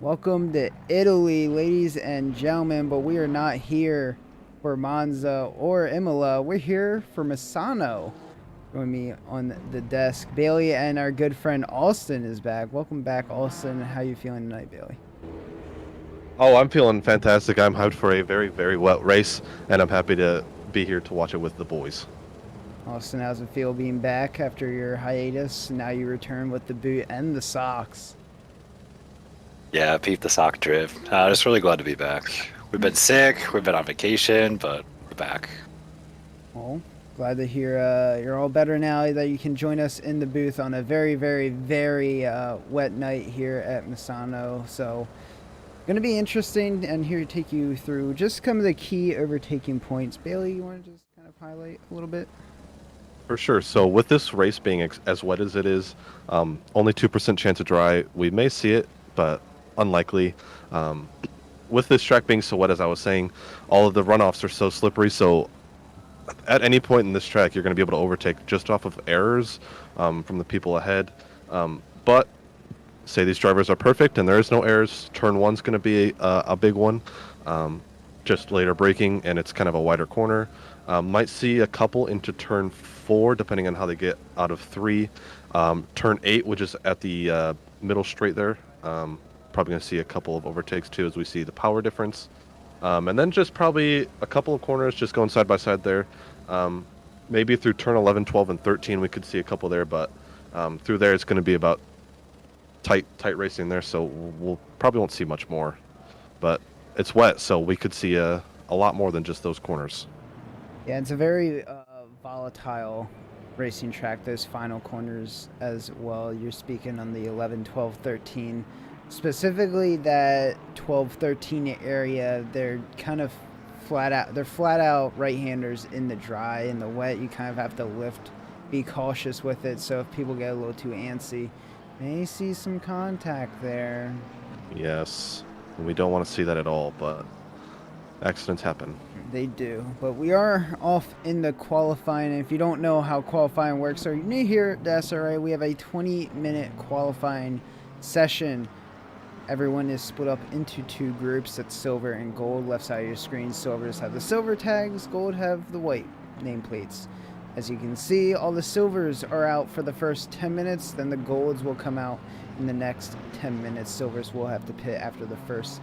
Welcome to Italy, ladies and gentlemen, but we are not here for Monza or Imola. We're here for Misano. Join me on the desk. Bailey and our good friend Alston is back. Welcome back, Alston. How you feeling tonight, Bailey? Oh, I'm feeling fantastic. I'm hyped for a very, very wet race, and I'm happy to be here to watch it with the boys. Alston, how's it feel being back after your hiatus? Now you return with the boot and the socks. Yeah, peep the sock drip. Just really glad to be back. We've been sick, we've been on vacation, but we're back. Well, glad to hear you're all better now, that you can join us in the booth on a very, very, very wet night here at Misano. So, going to be interesting, and here to take you through just some of the key overtaking points. Bailey, you want to just kind of highlight a little bit? For sure. So with this race being as wet as it is, only 2% chance of dry. We may see it, but unlikely. With this track being so wet, as I was saying, all of the runoffs are so slippery. So at any point in this track, you're going to be able to overtake just off of errors from the people ahead. But say these drivers are perfect and there is no errors, turn one's going to be a big one. Just later braking, and it's kind of a wider corner. Might see a couple into turn 4, depending on how they get out of 3. Turn 8, which is at the middle straight there. Probably going to see a couple of overtakes too, as we see the power difference. And then just probably a couple of corners just going side by side there. Maybe through turn 11, 12, and 13, we could see a couple there, but through there it's going to be about tight racing there, so we'll probably won't see much more. But it's wet, so we could see a lot more than just those corners. Yeah, it's a very volatile racing track, those final corners as well. You're speaking on the 11, 12, 13. Specifically that 12, 13 area, they're kind of flat out. They're flat out right-handers in the dry. In the wet, you kind of have to lift, be cautious with it. So if people get a little too antsy, may see some contact there. Yes, we don't want to see that at all, but accidents happen. They do, but we are off in the qualifying. And if you don't know how qualifying works, or you're new here at the SRA, we have a 20-minute qualifying session. Everyone is split up into 2 groups. That's silver and gold. Left side of your screen, silvers have the silver tags, gold have the white nameplates. As you can see, all the silvers are out for the first 10 minutes, then the golds will come out in the next 10 minutes. Silvers will have to pit after the first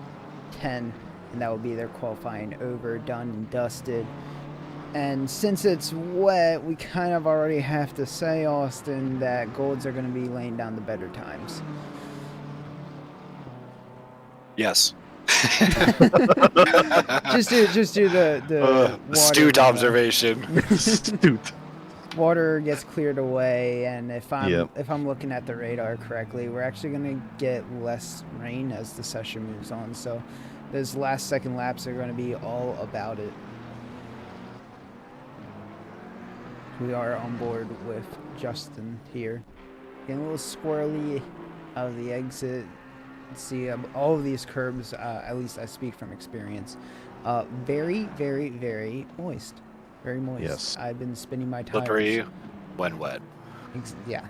10, and that will be their qualifying over, done and dusted. And since it's wet, we kind of already have to say, Austin, that golds are going to be laying down the better times. Yes. just do the astute water, observation. Astute. Water gets cleared away, and if I'm looking at the radar correctly, we're actually going to get less rain as the session moves on. So those last second laps are going to be all about it. We are on board with Justin here. Getting a little squirrely out of the exit. See, all of these curbs, at least I speak from experience, very, very, very moist. Very moist. Yes. I've been spinning my tires. Slippery when wet. Yeah,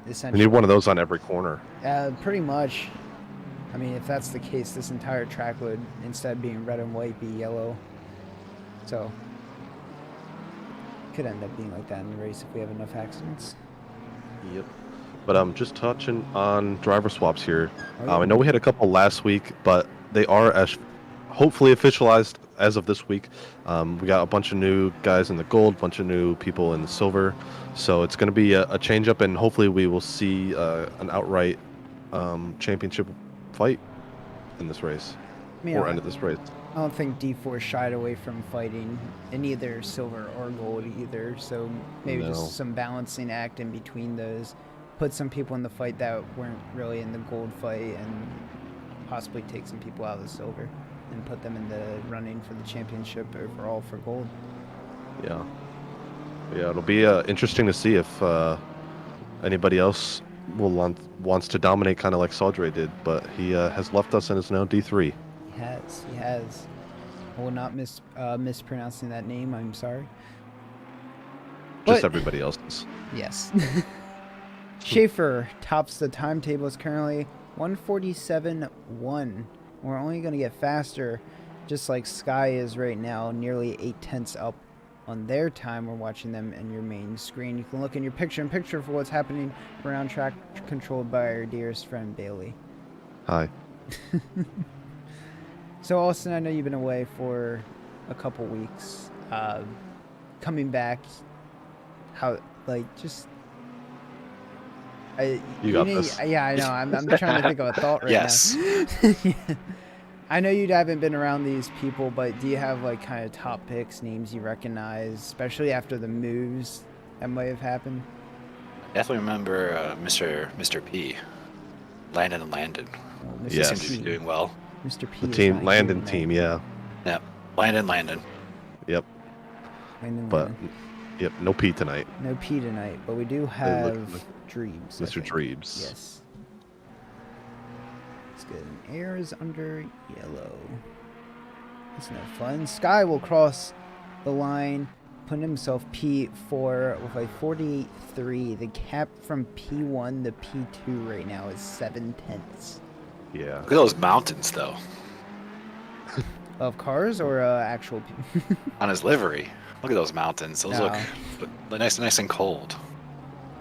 We essentially. need one of those on every corner. Pretty much. I mean, if that's the case, this entire track would, instead of being red and white, be yellow. So, could end up being like that in the race if we have enough accidents. Yep. But just touching on driver swaps here. Oh, yeah. I know we had a couple last week, but they are hopefully officialized as of this week. We got a bunch of new guys in the gold, a bunch of new people in the silver. So it's going to be a change up, and hopefully we will see an outright championship fight in this race, or end of this race. I don't think D4 shied away from fighting in either silver or gold either. So maybe just some balancing act in between those. Put some people in the fight that weren't really in the gold fight, and possibly take some people out of the silver and put them in the running for the championship overall for gold. Yeah, it'll be interesting to see if anybody else wants to dominate, kind of like Saudre did, but he has left us and is now D3. He has. I will not mispronouncing that name, I'm sorry. Just everybody else's. Yes. Schaefer tops the timetables currently 147.1. We're only going to get faster, just like Sky is right now, nearly 8/10 up on their time. We're watching them in your main screen. You can look in your picture-in-picture for what's happening around track, controlled by our dearest friend Bailey. Hi. So Austin, I know you've been away for a couple weeks. Coming back, how You got this. Yeah, I know. I'm trying to think of a thought right Yes. now. Yeah. I know you haven't been around these people, but do you have like kind of top picks, names you recognize, especially after the moves that might have happened? Definitely remember Mr. P. Landon and Landon. Oh, Mr. He Yes. seems to be doing well. Mr. P. The is team, not Landon here team, tonight. yeah. Yep. Landon. Yep. Landon, But, Landon. yep, no P tonight. No P tonight, but we do look have like Dreebs. I Mr. think. Dreebs. Yes. It's good. Air is under yellow. It's no fun. Sky will cross the line, put himself P4 with a 43. The gap from P1 to P2 right now is 7/10 Yeah. Look at those mountains, though, of cars or actual people. on his livery. Look at those mountains. Those No. look nice and cold.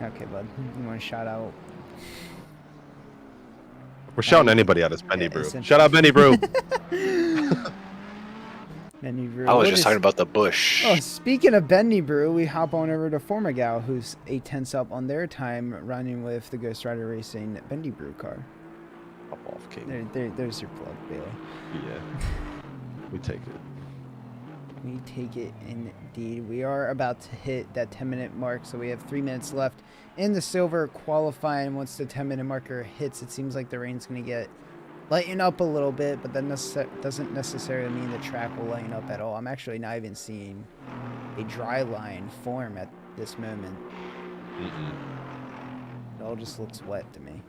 Okay, bud. You want to shout out? We're shouting anybody out as Benny Yeah, Brew. essentially. Shout out Benny Brew. Benny Brew. I was We'll just talking about the bush. Oh, speaking of Bendy Brew, we hop on over to Formigal, who's 8/10 up on their time, running with the Ghost Rider Racing Bendy Brew car. Hop off, King. There's your plug, Bailey. Yeah. We take it. We take it indeed. We are about to hit that 10-minute mark, so we have 3 minutes left in the silver qualifying. Once the 10-minute marker hits, it seems like the rain's going to lighten up a little bit, but that doesn't necessarily mean the track will lighten up at all. I'm actually not even seeing a dry line form at this moment. It all just looks wet to me.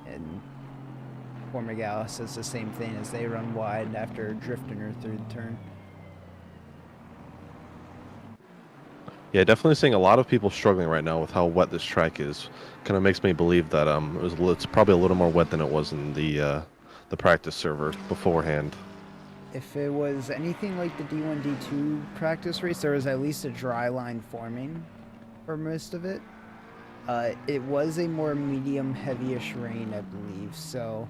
And Formigal says the same thing as they run wide after drifting her through the turn. Yeah, definitely seeing a lot of people struggling right now with how wet this track is. Kind of makes me believe that it's probably a little more wet than it was in the practice server beforehand. If it was anything like the D1, D2 practice race, there was at least a dry line forming for most of it. It was a more medium, heavy-ish rain, I believe, so...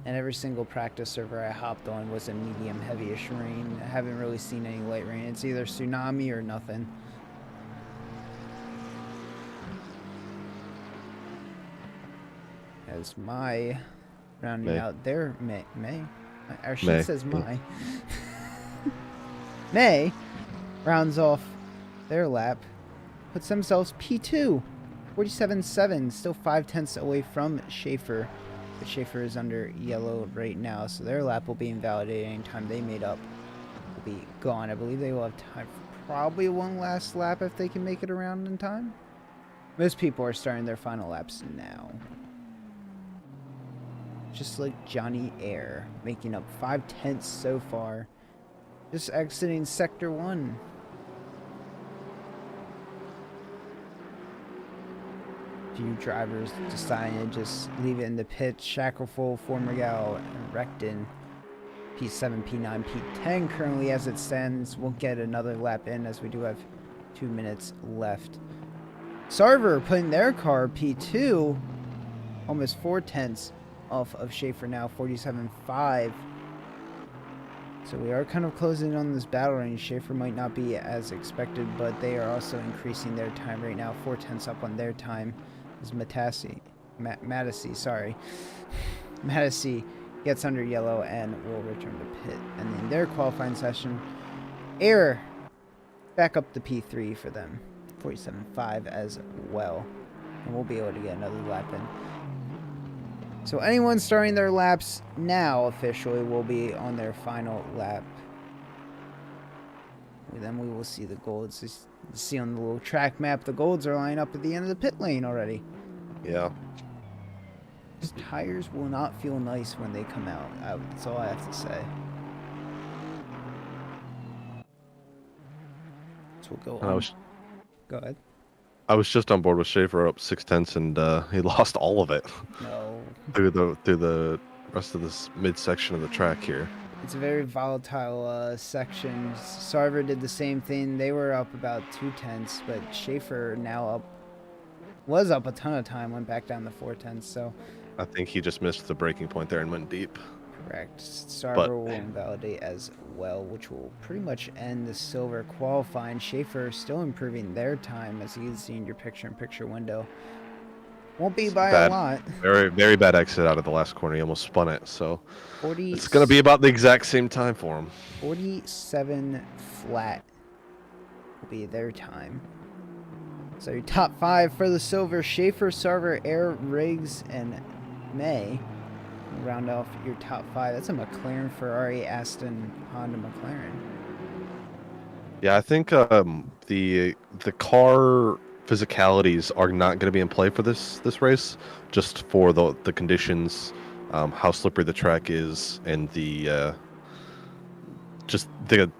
And every single practice server I hopped on was a medium, heavy-ish rain. I haven't really seen any light rain. It's either tsunami or nothing. As my rounding May. out their May. Our sheet May. says my. May rounds off their lap, puts themselves P2, 47.7, still 5/10 away from Schaefer. But Schaefer is under yellow right now, so their lap will be invalidated anytime they made up. Will be gone. I believe they will have time for probably one last lap if they can make it around in time. Most people are starting their final laps now. Just like Johnny Air, making up 5/10 so far. Just exiting Sector 1. Few drivers deciding to just leave it in the pit. Shackleful, Formigal, and Recton. P7, P9, P10 currently as it stands. We'll get another lap in as we do have 2 minutes left. Sarver putting their car P2. Almost 4/10 off of Schaefer now, 47.5. So we are kind of closing on this battle range. Schaefer might not be as expected, but they are also increasing their time right now. 4/10 up on their time is Matasi, sorry. Matasi gets under yellow and will return to pit. And in their qualifying session, Air back up to P3 for them. 47.5 as well. And we'll be able to get another lap in. So anyone starting their laps now officially will be on their final lap. And then we will see the golds. You see on the little track map, the golds are lined up at the end of the pit lane already. Yeah. These tires will not feel nice when they come out. That's all I have to say. So we'll go I on. was Go ahead. I was just on board with Schaefer up 6/10, and he lost all of it No. through the rest of this midsection of the track here. It's a very volatile section. Sarver did the same thing. They were up about 2/10, but Schaefer was up a ton of time, went back down to 4/10. So I think he just missed the breaking point there and went deep. correct. Sarver But- will invalidate as well, which will pretty much end the silver qualifying. Schaefer still improving their time, as you can see in your picture-in-picture window. Won't be by a Bad. lot. Very, very bad exit out of the last corner. He almost spun it, so 40, it's going to be about the exact same time for him. 47 flat will be their time. So your top 5 for the silver: Schaefer, Sarver, Air, Riggs, and May. Round off your top 5. That's a McLaren, Ferrari, Aston, Honda, McLaren. Yeah, I think the car physicalities are not going to be in play for this race, just for the conditions, how slippery the track is, and the just the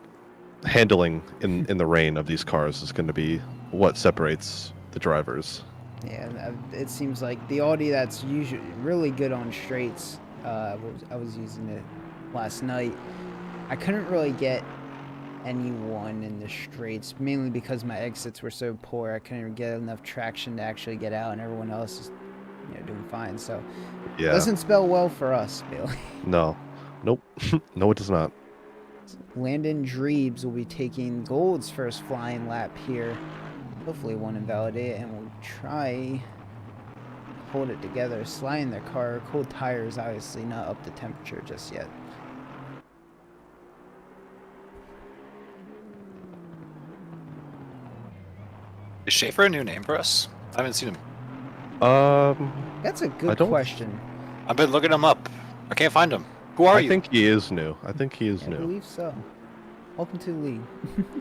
handling in the rain of these cars is going to be what separates the drivers. Yeah, it seems like the Audi that's usually really good on straights. I was using it last night. I couldn't really get anyone in the straights, mainly because my exits were so poor. I couldn't get enough traction to actually get out, and everyone else is, doing fine. So Yeah. doesn't spell well for us, Bailey. No. Nope. No, it does not. Landon Dreebs will be taking Gold's first flying lap here. Hopefully won't invalidate, and we'll try hold it together, sliding their car. Cold tires, obviously not up to temperature just yet. Is Schaefer a new name for us? I haven't seen him. That's a I good don't- question. I've been looking him up. I can't find him. Who are I you? think he is new. I think he is I new. believe so. Welcome to the league.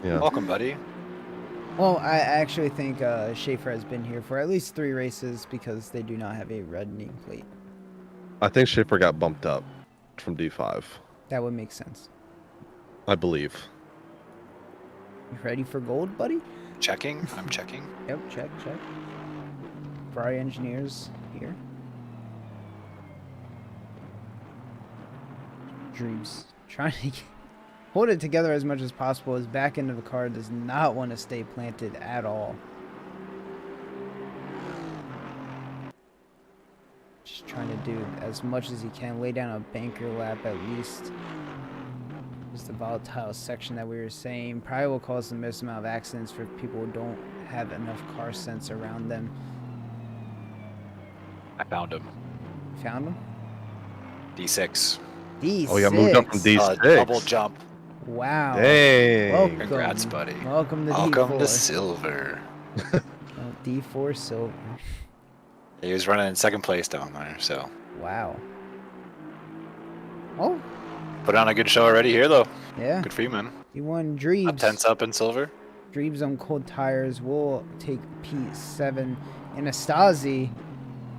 Yeah. Welcome, buddy. Well, I actually think Schaefer has been here for at least 3 races because they do not have a red nameplate. I think Schaefer got bumped up from D5, That would make sense. I believe. You ready for gold, buddy? Checking. I'm checking. Yep, check. Ferrari engineers here. Dreams trying to hold it together as much as possible. His back end of the car does not want to stay planted at all. Just trying to do as much as he can. Lay down a banker lap at least. Just the volatile section that we were saying probably will cause the most amount of accidents for people who don't have enough car sense around them. I found him. Found him? D6. D6. Oh, yeah, moved up from D6. Double jump. Wow. Dang. Welcome. Congrats, buddy. Welcome to Welcome D4. to silver. Oh, D4 silver. He was running in second place down there, so Wow. Oh, put on a good show already here, though. yeah. Good for you, man. He won Up Dreebs. tense up in silver. Dreebs on cold tires will take P7. Anastasi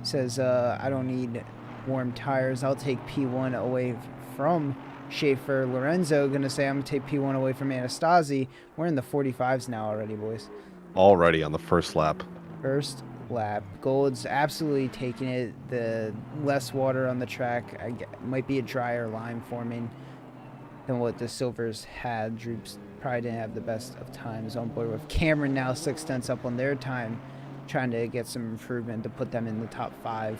says, I don't need warm tires. I'll take P1 away from Schaefer. Lorenzo gonna say, I'm gonna take P1 away from Anastasi. We're in the 45s now already, boys. Already on the first lap. First lap. Gold's absolutely taking it. The less water on the track might be a drier line forming than what the Silvers had. Droops probably didn't have the best of times on board with Cameron now 6/10 up on their time, trying to get some improvement to put them in the top 5.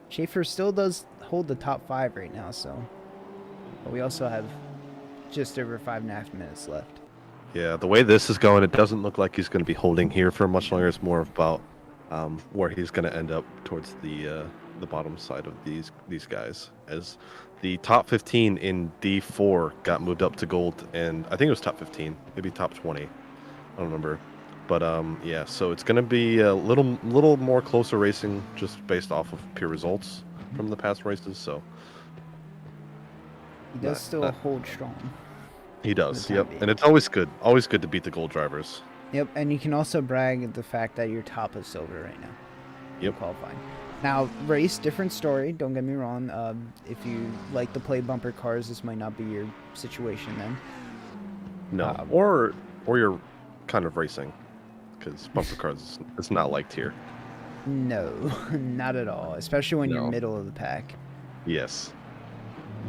Schaefer still does hold the top 5 right now, so. But we also have just over 5.5 minutes left. Yeah, the way this is going, it doesn't look like he's going to be holding here for much longer. It's more about where he's going to end up towards the bottom side of these guys. As the top 15 in D4 got moved up to gold, and I think it was top 15, maybe top 20. I don't remember. But yeah, so it's going to be a little more closer racing just based off of pure results from the past races. So He does Not- still not- hold strong. he does, For the time yep. being. And it's always good to beat the gold drivers. Yep, and you can also brag at the fact that you're top of silver right now. Yep. In qualifying. Now, race, different story. Don't get me wrong. If you like to play bumper cars, this might not be your situation then. No, Um, or you're kind of racing, because bumper cars is not liked here. No, not at all. Especially when you're No. middle of the pack. Yes.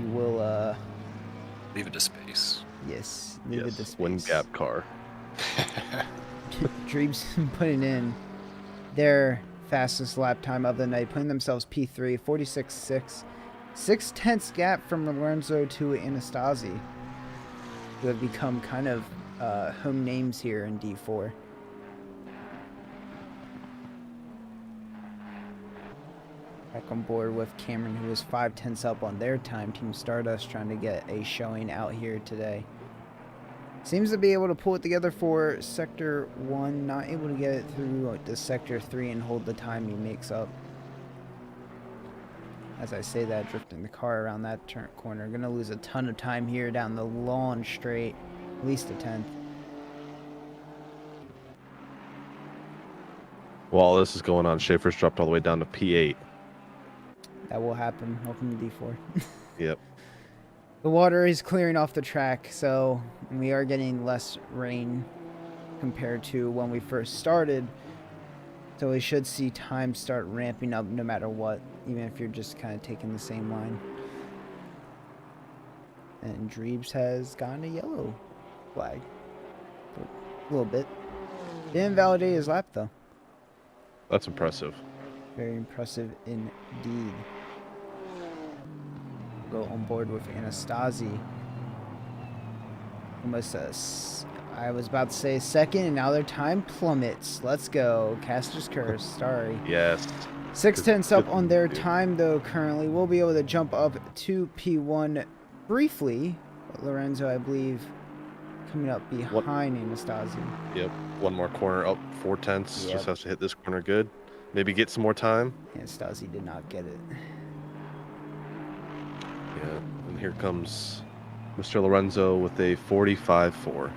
You will, Leave it to space. yes, leave it to Yes. space. Win gap car. Dreams putting in their fastest lap time of the night, putting themselves P3, 46.6. 6/10 gap from Lorenzo to Anastasi, who have become kind of home names here in D4. Back on board with Cameron, who was 5/10 up on their time. Team Stardust trying to get a showing out here today. Seems to be able to pull it together for Sector 1, not able to get it through the Sector 3 and hold the time he makes up. As I say that, drifting the car around that corner. Gonna lose a ton of time here down the long straight, at least a 10th. While this is going on, Schaefer's dropped all the way down to P8. That will happen. Welcome to D4. Yep. The water is clearing off the track, so we are getting less rain compared to when we first started. So we should see time start ramping up no matter what, even if you're just kind of taking the same line. And Dreebs has gotten a yellow flag. A little bit. Didn't validate his lap, though. That's impressive. Very impressive indeed. Go on board with Anastasi. Almost I was about to say second, and now their time plummets. Let's go. Caster's Curse. Sorry. Yes. 6/10 up Good on their move. time, though, currently. We'll be able to jump up to P1 briefly. But Lorenzo, I believe, coming up behind Anastasi. Yep. One more corner up, 4/10. Yep. Just has to hit this corner good. Maybe get some more time. Anastasi did not get it. Yeah. And here comes Mr. Lorenzo with a 45.4.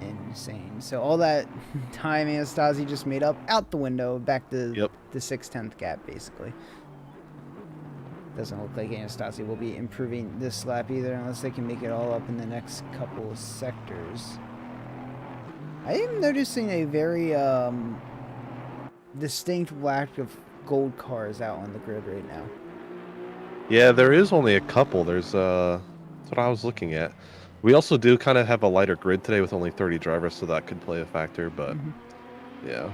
Insane. So all that time Anastasi just made up out the window, back to Yep. the 6/10 gap, basically. Doesn't look like Anastasi will be improving this lap either, unless they can make it all up in the next couple of sectors. I am noticing a very distinct lack of gold cars out on the grid right now. Yeah, there is only a couple. That's what I was looking at. We also do kind of have a lighter grid today with only 30 drivers, so that could play a factor, but yeah.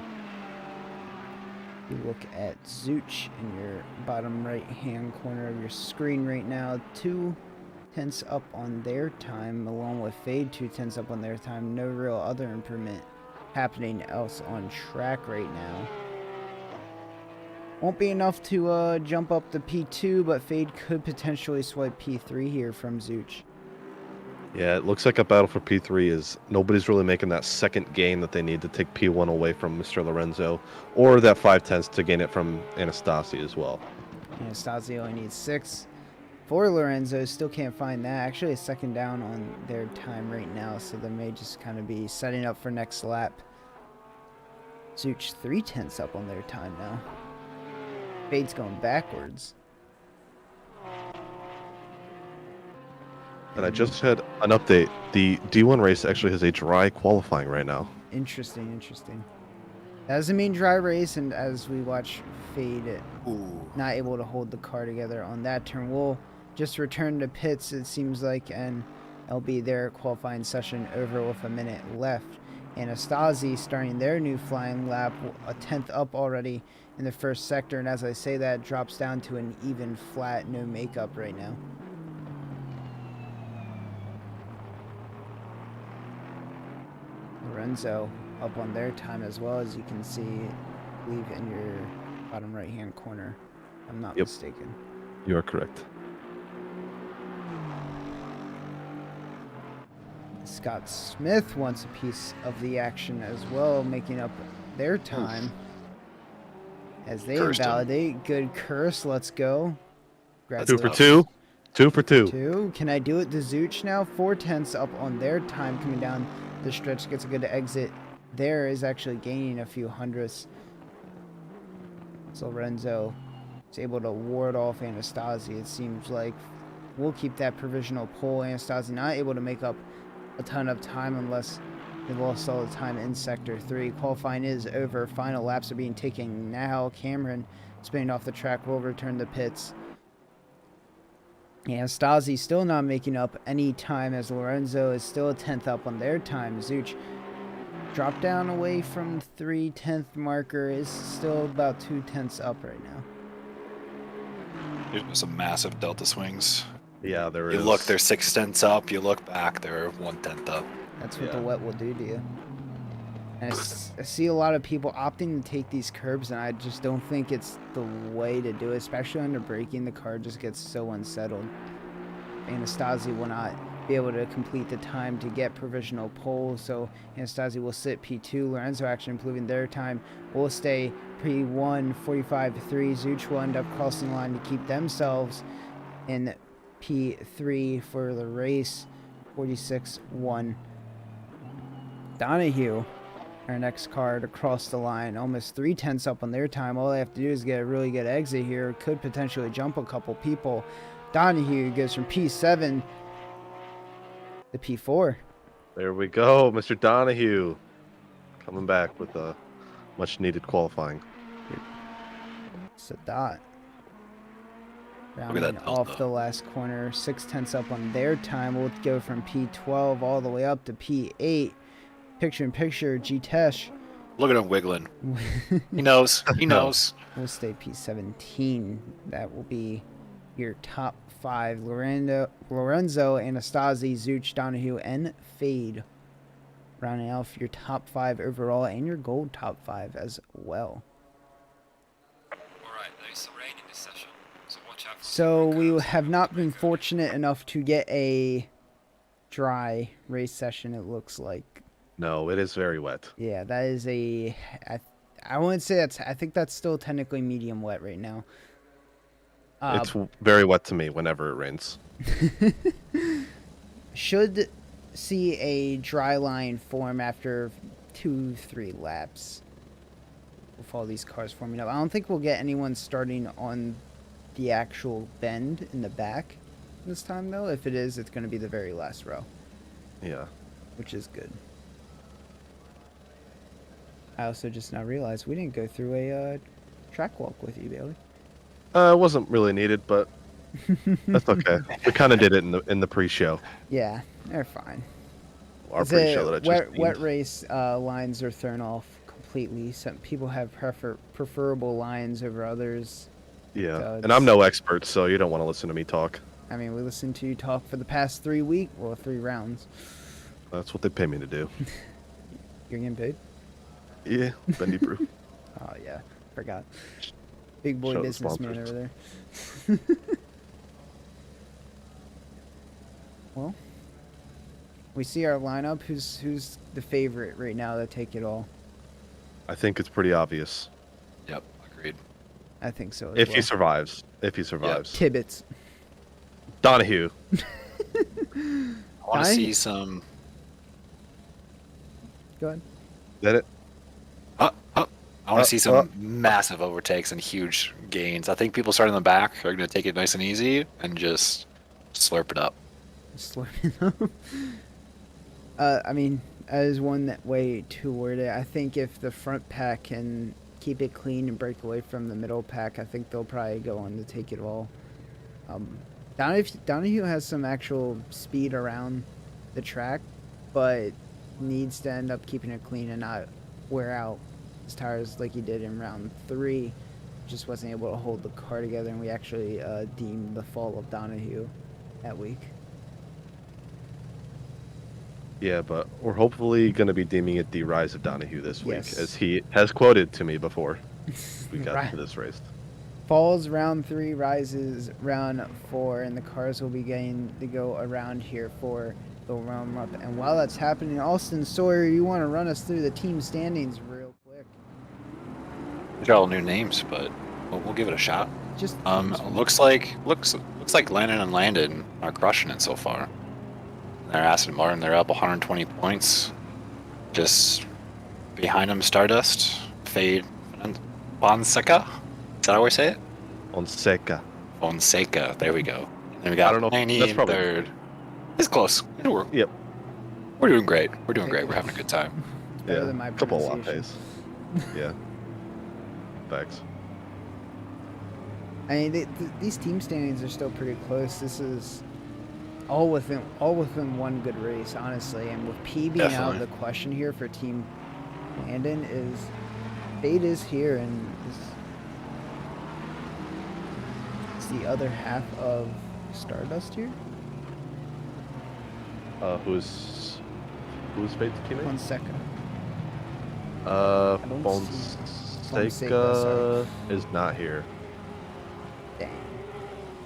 You look at Zooch in your bottom right hand corner of your screen right now. 2/10 up on their time, along with Fade 2/10 up on their time. No real other improvement happening else on track right now. Won't be enough to jump up to P2, but Fade could potentially swipe P3 here from Zooch. Yeah, it looks like a battle for P3 is nobody's really making that second gain that they need to take P1 away from Mr. Lorenzo, or that 5/10 to gain it from Anastasi as well. Anastasi only needs 6 for Lorenzo. Still can't find that. Actually, a second down on their time right now, so they may just kind of be setting up for next lap. Zooch 3/10 up on their time now. Fade's going backwards. And I just had an update. The D1 race actually has a dry qualifying right now. Interesting, interesting. That doesn't mean dry race, and as we watch Fade not able to hold the car together on that turn, we'll just return to pits, it seems like, and it'll be their qualifying session over with a minute left. Anastasi starting their new flying lap, a 10th up already in the first sector, and as I say that, drops down to an even flat, no makeup right now. Lorenzo up on their time as well, as you can see, I believe in your bottom right hand corner. I'm not mistaken. You are correct. Scott Smith wants a piece of the action as well, making up their time. As they invalidate. Good curse, let's go. 2 for 2. 2 for 2. 2. Can I do it to Zooch now? 4/10 up on their time coming down the stretch. Gets a good exit. There is actually gaining a few hundredths. So Lorenzo is able to ward off Anastasi. It seems like we'll keep that provisional pole. Anastasi not able to make up a ton of time unless They lost all the time in Sector 3. Qualifying is over. Final laps are being taken now. Cameron spinning off the track will return to pits. And Stasi still not making up any time as Lorenzo is still a 10th up on their time. Zuch drop down away from 3/10 marker, is still about 2/10 up right now. There's some massive delta swings. Yeah, there is. You look, they're 6/10 up. You look back, they're 1/10 up. That's what the wet will do to you. And I see a lot of people opting to take these curbs, and I just don't think it's the way to do it, especially under braking. The car just gets so unsettled. Anastasi will not be able to complete the time to get provisional pole, so Anastasi will sit P2. Lorenzo actually improving their time will stay P1, 45.3. Zuch will end up crossing the line to keep themselves in P3 for the race, 46.1. Donahue, our next car to cross the line, almost 3/10 up on their time. All they have to do is get a really good exit here. Could potentially jump a couple people. Donahue goes from P7 to P4. There we go, Mr. Donahue, coming back with a much-needed qualifying. Sadat Look at rounding that off delta. the last corner, 6/10 up on their time. We'll go from P12 all the way up to P8. Picture in picture, G-Tesh. Look at him wiggling. He knows. He knows. We'll stay P17. That will be your top 5. Lorenzo, Anastasi, Zuch, Donahue, and Fade. Rounding off your top 5 overall and your gold top 5 as well. Alright, there's some rain in this session, so watch out for So some we curves. have not been fortunate enough to get a dry race session, it looks like. No, it is very wet. Yeah, that is a... I wouldn't say that's... I think that's still technically medium wet right now. It's very wet to me whenever it rains. Should see a dry line form after 2-3 laps with all these cars forming up. I don't think we'll get anyone starting on the actual bend in the back this time, though. If it is, it's going to be the very last row, Yeah. which is good. I also just now realized we didn't go through a track walk with you, Bailey. It wasn't really needed, but that's okay. We kind of did it in the pre-show. Yeah, they're fine. Our It's pre-show that I just wet seen. race lines are thrown off completely. Some people have preferable lines over others. Yeah, So and I'm no expert, so you don't want to listen to me talk. I mean, we listened to you talk for the past 3 rounds. That's what they pay me to do. You're getting paid? Yeah, Bendy Brew. Oh yeah, forgot. Big boy Show the businessman sponsors. over there. Well, we see our lineup. Who's the favorite right now to take it all? I think it's pretty obvious. Yep, agreed. I think so. As If well. he survives. If he survives. Tibbets. Donahue. I want to I- see some. Go ahead. Did it? I want to see some massive overtakes and huge gains. I think people starting in the back are going to take it nice and easy and just slurp it up. Slurping up. I mean, as one that way to word it, I think if the front pack can keep it clean and break away from the middle pack, I think they'll probably go on to take it all. Donahue has some actual speed around the track, but needs to end up keeping it clean and not wear out his tires like he did in round 3. Just wasn't able to hold the car together, and we actually deemed the fall of Donahue that week. Yeah, but we're hopefully going to be deeming it the rise of Donahue this week, Yes. as he has quoted to me before we got Right. to this race. Falls round 3, rises round 4, and the cars will be getting to go around here for the round up. And while that's happening, Austin Sawyer, you want to run us through the team standings real quick? We got all new names, but we'll give it a shot. Just Looks like Landon and Landon are crushing it so far. They're Aston Martin. They're up 120 points. Just behind them, Stardust, Fade, and Fonseca. Is that how we say it? Fonseca. Fonseca. There we go. And we I got don't know if- Laney that's in probably- third. It's close. It'll work. Yep. We're doing great. We're doing Okay, great. good. We're having a good time. Better Yeah, than my couple of pronunciation. lattes. Yeah. Thanks. I mean, these team standings are still pretty close. This is all within one good race, honestly. And with P being out of the Definitely. question here for Team Landon, is Fade is here and is the other half of Stardust here. Who's Fate's teammate? 1 second. don't see- Fonseca is not here. Dang.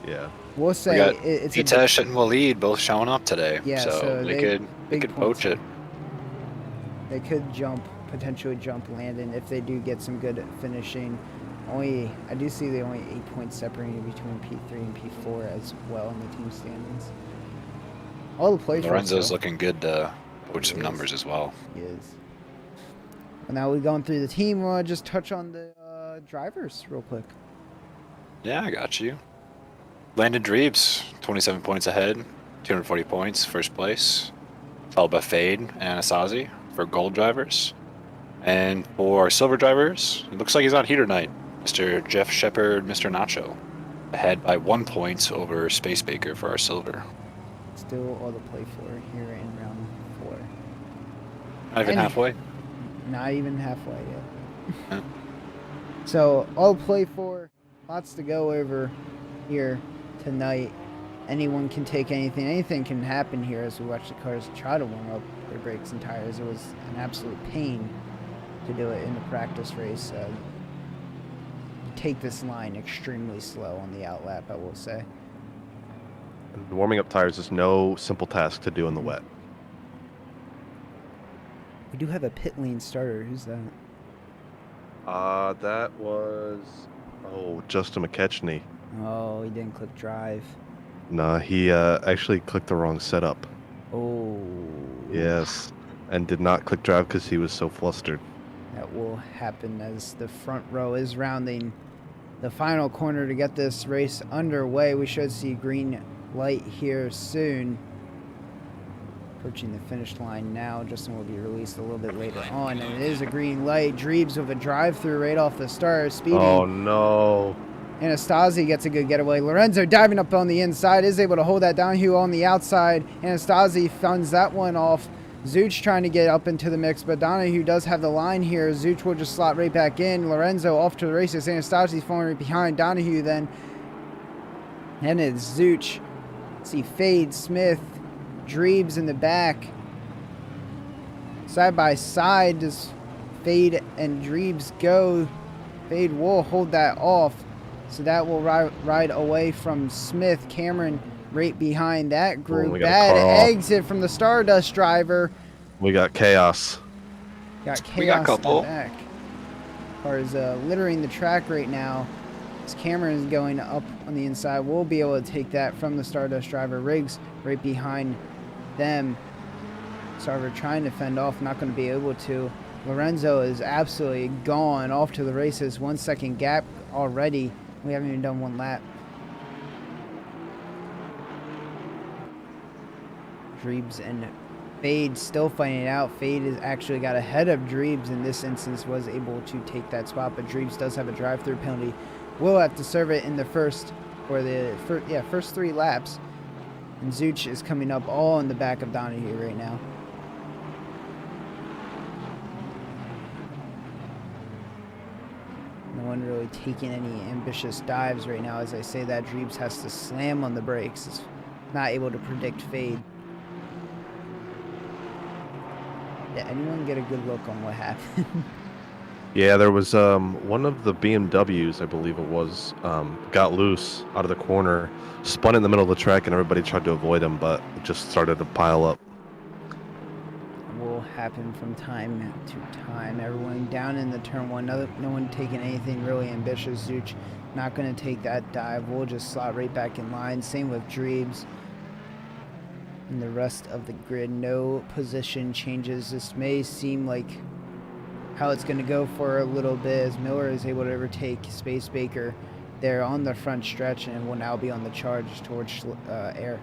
Yeah. We'll We say got it's a Itesh and Waleed both showing up today. Yeah, so, so they they- could big poach points. it. They could potentially jump Landon if they do get some good finishing. I do see they only 8 points separating between P3 and P4 as well in the team standings. All the plays. Lorenzo's looking good to poach some He is. numbers as well. He is. Well, now we're going through the team. We'll just touch on the drivers real quick. Yeah, I got you. Landon Dreebs, 27 points ahead, 240 points, first place. Followed by Fade and Asazi for gold drivers. And for silver drivers, it looks like he's on heater night. Mr. Jeff Shepard, Mr. Nacho. Ahead by 1 point over Space Baker for our silver. Still all to play for here in round 4. Not even And- halfway. Not even halfway yet. Yeah. So all to play for. Lots to go over here tonight. Anyone can take anything. Anything can happen here as we watch the cars try to warm up their brakes and tires. It was an absolute pain to do it in the practice race. Take this line extremely slow on the outlap, I will say. And warming up tires is no simple task to do in the wet. We do have a pit lane starter. Who's that? That was Justin McKechnie. Oh, he didn't click drive. Nah, he actually clicked the wrong setup. Oh. Yes, and did not click drive because he was so flustered. That will happen as the front row is rounding the final corner to get this race underway. We should see green light here soon. Approaching the finish line now. Justin will be released a little bit later on, and it is a green light. Dreebs with a drive-through right off the start, speeding. Oh no! Anastasi gets a good getaway. Lorenzo diving up on the inside, is able to hold that down. Hugh on the outside. Anastasi funds that one off. Zooch trying to get up into the mix, but Donahue does have the line here. Zooch will just slot right back in. Lorenzo off to the races. Anastasi falling right behind Donahue then. And it's Zooch. See Fade, Smith, Dreebs in the back. Side by side does Fade and Dreebs go. Fade will hold that off. So that will ride away from Smith. Cameron right behind that group. we got a Bad car off. exit from the Stardust driver. We got chaos. Got chaos We got in couple. the back. Cars littering the track right now. As Cameron is going up on the inside, we'll be able to take that from the Stardust driver. Riggs right behind them. Sarver trying to fend off, not going to be able to. Lorenzo is absolutely gone off to the races. 1 second gap already. We haven't even done one lap. Dreebs and Fade still fighting it out. Fade has actually got ahead of Dreebs in this instance, was able to take that spot, but Dreebs does have a drive-through penalty. Will have to serve it in the first 3 laps. And Zooch is coming up all in the back of Donahue right now. No one really taking any ambitious dives right now. As I say that, Dreebs has to slam on the brakes. He's not able to predict Fade. Did anyone get a good look on what happened? Yeah, there was one of the BMWs, I believe it was, got loose out of the corner, spun in the middle of the track, and everybody tried to avoid him, but it just started to pile up. Will happen from time to time. Everyone down in the turn one. No one taking anything really ambitious. Zooch not going to take that dive. We'll just slot right back in line. Same with Dreebs. And the rest of the grid, no position changes. This may seem like how it's going to go for a little bit as Miller is able to overtake Space Baker there on the front stretch and will now be on the charge towards air.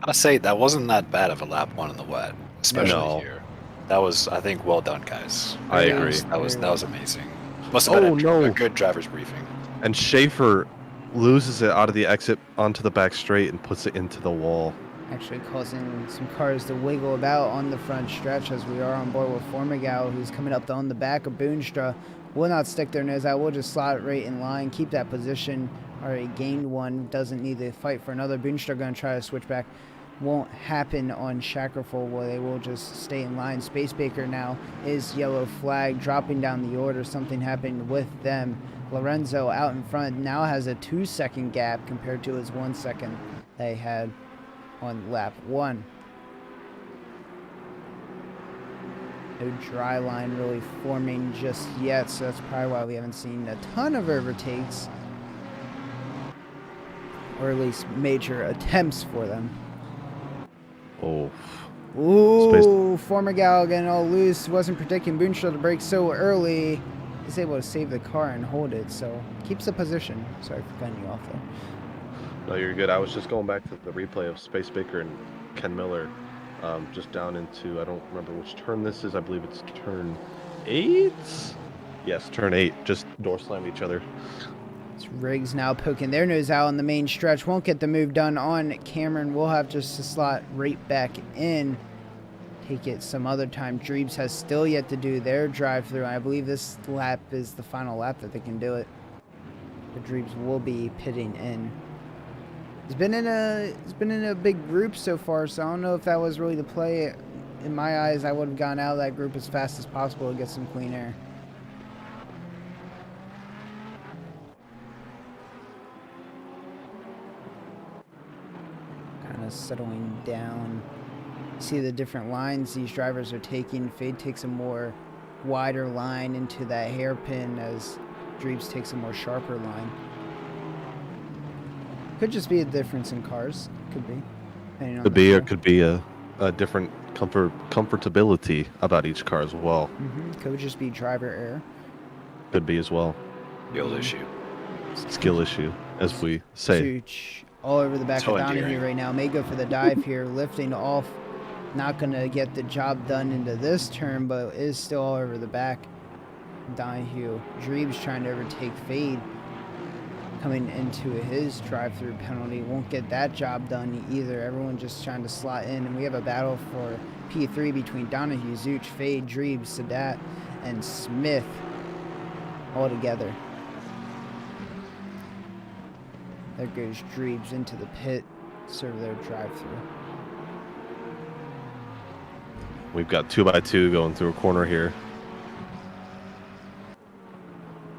I say that wasn't that bad of a lap one in the wet, especially No. here. That was, I think, well done, guys. I Yeah. agree. That was amazing. Must have been a good driver's briefing. And Schaefer loses it out of the exit onto the back straight and puts it into the wall. Actually causing some cars to wiggle about on the front stretch as we are on board with Formigal, who's coming up on the back of Boonstra. Will not stick their nose out. We'll just slot it right in line, keep that position. Already gained one, doesn't need to fight for another. Boonstra going to try to switch back. Won't happen on Shackerful, where they will just stay in line. Space Baker now is yellow flag, dropping down the order. Something happened with them. Lorenzo out in front now has a 2-second gap compared to his 1 second they had on lap 1. No dry line really forming just yet, so that's probably why we haven't seen a ton of overtakes, or at least major attempts for them. Oh. Ooh, Formigal getting all loose. Wasn't predicting Boonstra to break so early. He's able to save the car and hold it, so keeps the position. Sorry for cutting you off there. No, you're good. I was just going back to the replay of Space Baker and Ken Miller, just down into, I don't remember which turn this is. I believe it's turn 8? Yes, turn 8. Just door slam each other. It's Riggs now poking their nose out on the main stretch. Won't get the move done on Cameron. We'll have just to slot right back in. Take it some other time. Dreebs has still yet to do their drive-through. I believe this lap is the final lap that they can do it. The Dreebs will be pitting in. He's been in a big group so far, so I don't know if that was really the play. In my eyes, I would have gone out of that group as fast as possible to get some clean air. Kind of settling down. See the different lines these drivers are taking. Fade takes a more wider line into that hairpin as Dreebs takes a more sharper line. Could just be a difference in cars. Could be. Could be, or could be a different comfortability about each car as well. Could just be driver error. Could be as well. Skill issue. Skill issue, as we say. Such all over the back So of Donahue endearing. right now. May go for the dive here, lifting off. Not going to get the job done into this turn, but is still all over the back. Donahue. Dreebs trying to overtake Fade. Coming into his drive-through penalty. Won't get that job done either. Everyone just trying to slot in. And we have a battle for P3 between Donahue, Zuch, Fade, Dreebs, Sadat, and Smith all together. There goes Dreebs into the pit. Serve their drive-through. We've got 2x2 going through a corner here.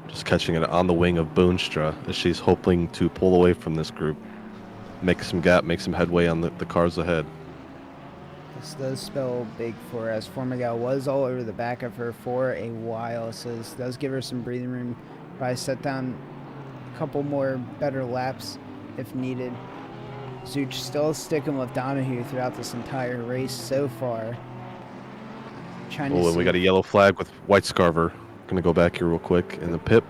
Just catching it on the wing of Boonstra as she's hoping to pull away from this group. Make some gap, make some headway on the cars ahead. This does spell big for her, as Formigal was all over the back of her for a while, so this does give her some breathing room. Probably set down a couple more better laps if needed. Zuch still sticking with Donahue throughout this entire race so far. Trying to Oh, and we got a yellow flag with White Scarver. Gonna go back here real quick in the pit.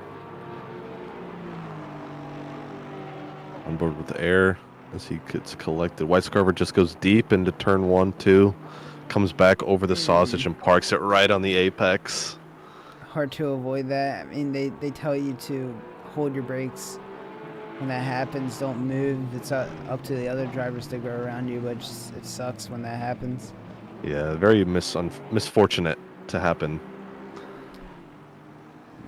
On board with the air as he gets collected. White Scarver just goes deep into turn 1, 2. Comes back over the sausage and parks it right on the apex. hard to avoid that. I mean, they tell you to hold your brakes. When that happens, don't move. It's up to the other drivers to go around you, but it sucks when that happens. Yeah, very misfortunate to happen.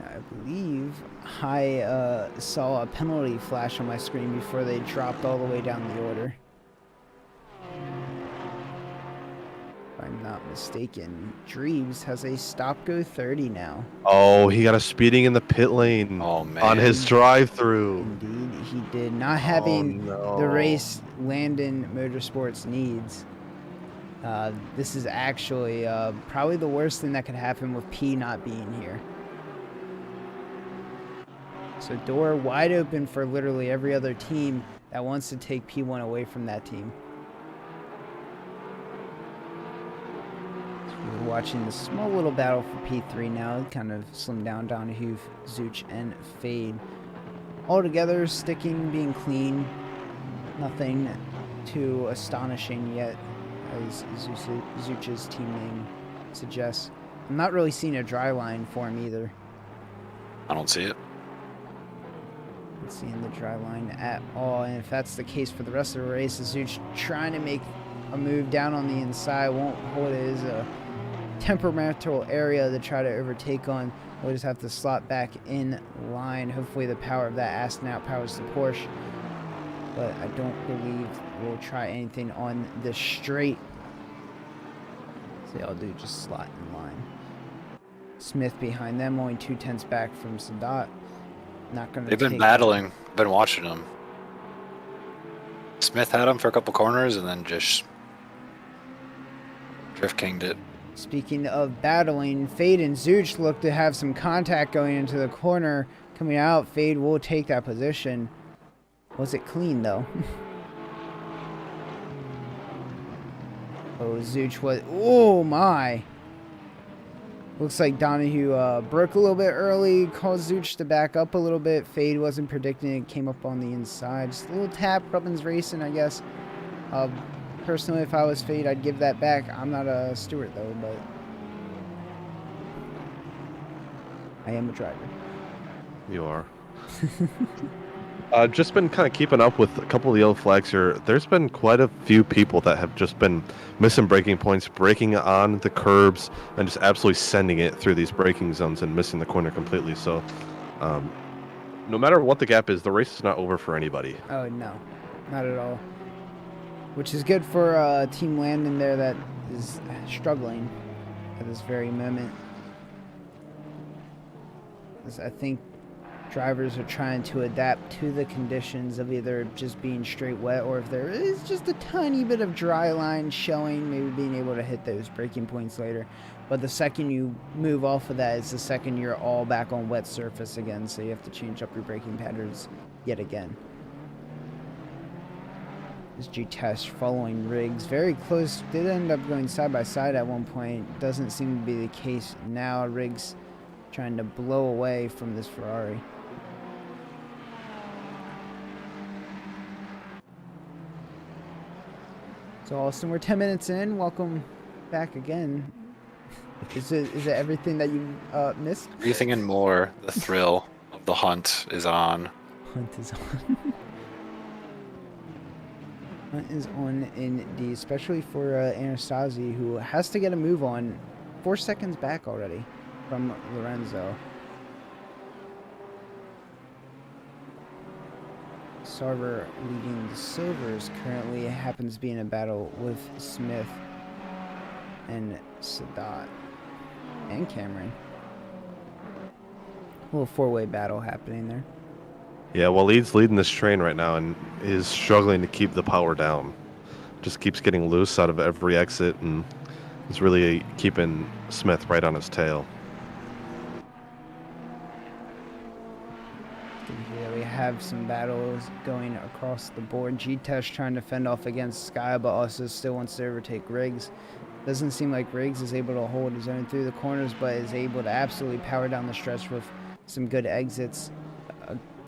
I believe I saw a penalty flash on my screen before they dropped all the way down the order. If I'm not mistaken, Dreebs has a stop-go 30 now. Oh, he got a speeding in the pit lane. Oh, man. On his drive-through. Indeed, he did. Not having no. the race Landon Motorsports needs. This is actually probably the worst thing that could happen with P not being here. So door wide open for literally every other team that wants to take P1 away from that team. So we're watching this small little battle for P3 now. Kind of slimmed down Donahue, Zuch, and Fade. All together, sticking, being clean. Nothing too astonishing yet, as Zuch's team name suggests. I'm not really seeing a dry line for him either. I don't see it. Not seeing the dry line at all, and if that's the case for the rest of the race, Zuch trying to make a move down on the inside, won't hold it as a temperamental area to try to overtake on. We'll just have to slot back in line. Hopefully the power of that Aston outpowers the Porsche, but I don't believe we'll try anything on the straight. So I'll do just slot in line. Smith behind them, only 2/10 back from Sadat. Not gonna. They've been battling. Been watching them. Smith had him for a couple corners and then just drift kinged it. Speaking of battling, Fade and Zuch look to have some contact going into the corner. Coming out, Fade will take that position. Was it clean though? Oh, Zuch was. Oh my! Looks like Donahue broke a little bit early, caused Zuch to back up a little bit. Fade wasn't predicting it, came up on the inside. Just a little tap, Rubbin's racing, I guess. Personally, if I was Fade, I'd give that back. I'm not a steward though, but I am a driver. You are. Just been kind of keeping up with a couple of the yellow flags here. There's been quite a few people that have just been missing braking points, braking on the curbs, and just absolutely sending it through these braking zones and missing the corner completely. So, no matter what the gap is, the race is not over for anybody. Oh no, not at all. Which is good for Team Landon there that is struggling at this very moment. As I think drivers are trying to adapt to the conditions of either just being straight wet, or if there is just a tiny bit of dry line showing, maybe being able to hit those braking points later. But the second you move off of that is the second you're all back on wet surface again, so you have to change up your braking patterns yet again. This G-Test following Riggs. Very close. Did end up going side by side at one point. Doesn't seem to be the case now. Riggs trying to blow away from this Ferrari. So Austin, we're 10 minutes in. Welcome back again. Is it everything that you missed? Everything and more. The thrill of the hunt is on. Hunt is on. Hunt is on indeed, especially for Anastasi, who has to get a move on. 4 seconds back already from Lorenzo. Sarver leading the silvers currently happens to be in a battle with Smith and Sadat and Cameron. A little four-way battle happening there. Yeah, well, Lead's leading this train right now and is struggling to keep the power down. Just keeps getting loose out of every exit and is really keeping Smith right on his tail. Yeah, we have some battles going across the board. G-Test trying to fend off against Sky, but also still wants to overtake Riggs. Doesn't seem like Riggs is able to hold his own through the corners, but is able to absolutely power down the stretch with some good exits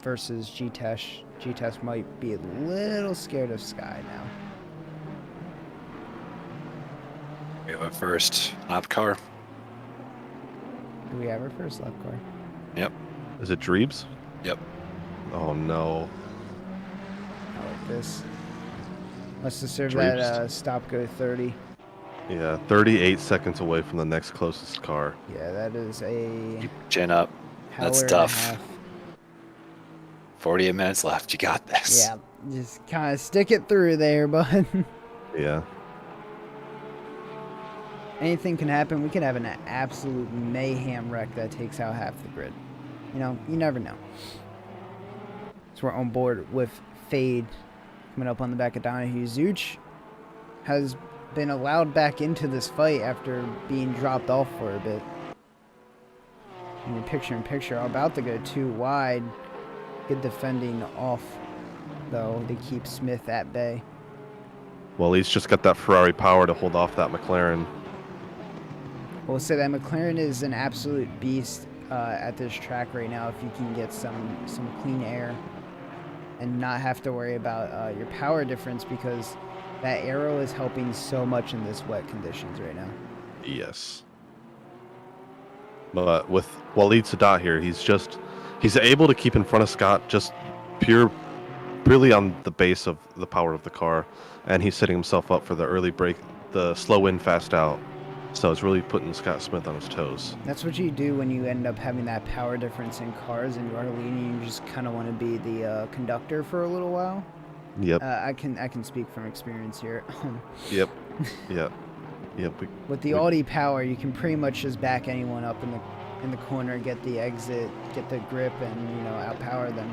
versus G-Test. G-Test might be a little scared of Sky now. We have a first lap car. Do we have our first lap car? Yep. Is it Dreebs? Yep. Oh, no. I like this. Must have served Dreebs. that stop go 30. Yeah, 38 seconds away from the next closest car. Yeah, that is a Chin up. That's power and a tough. half. 48 minutes left. You got this. Yeah, just kind of stick it through there, bud. Yeah. Anything can happen. We could have an absolute mayhem wreck that takes out half the grid. You know, you never know. So we're on board with Fade coming up on the back of Donahue. Zuch has been allowed back into this fight after being dropped off for a bit. I mean, picture in picture, about to go too wide. Good defending off, though, to keep Smith at bay. Well, he's just got that Ferrari power to hold off that McLaren. We'll say that McLaren is an absolute beast at this track right now if you can get some clean air. and not have to worry about your power difference, because that arrow is helping so much in this wet conditions right now. Yes. But with Walid Sadat here, he's able to keep in front of Scott just purely on the base of the power of the car, and he's setting himself up for the early break, the slow in, fast out. So it's really putting Scott Smith on his toes. That's what you do when you end up having that power difference in cars and you are leading. You just kind of want to be the conductor for a little while. Yep. I can speak from experience here. Yep. Yep. Yep. With the Audi power, you can pretty much just back anyone up in the corner, get the exit, get the grip, and outpower them.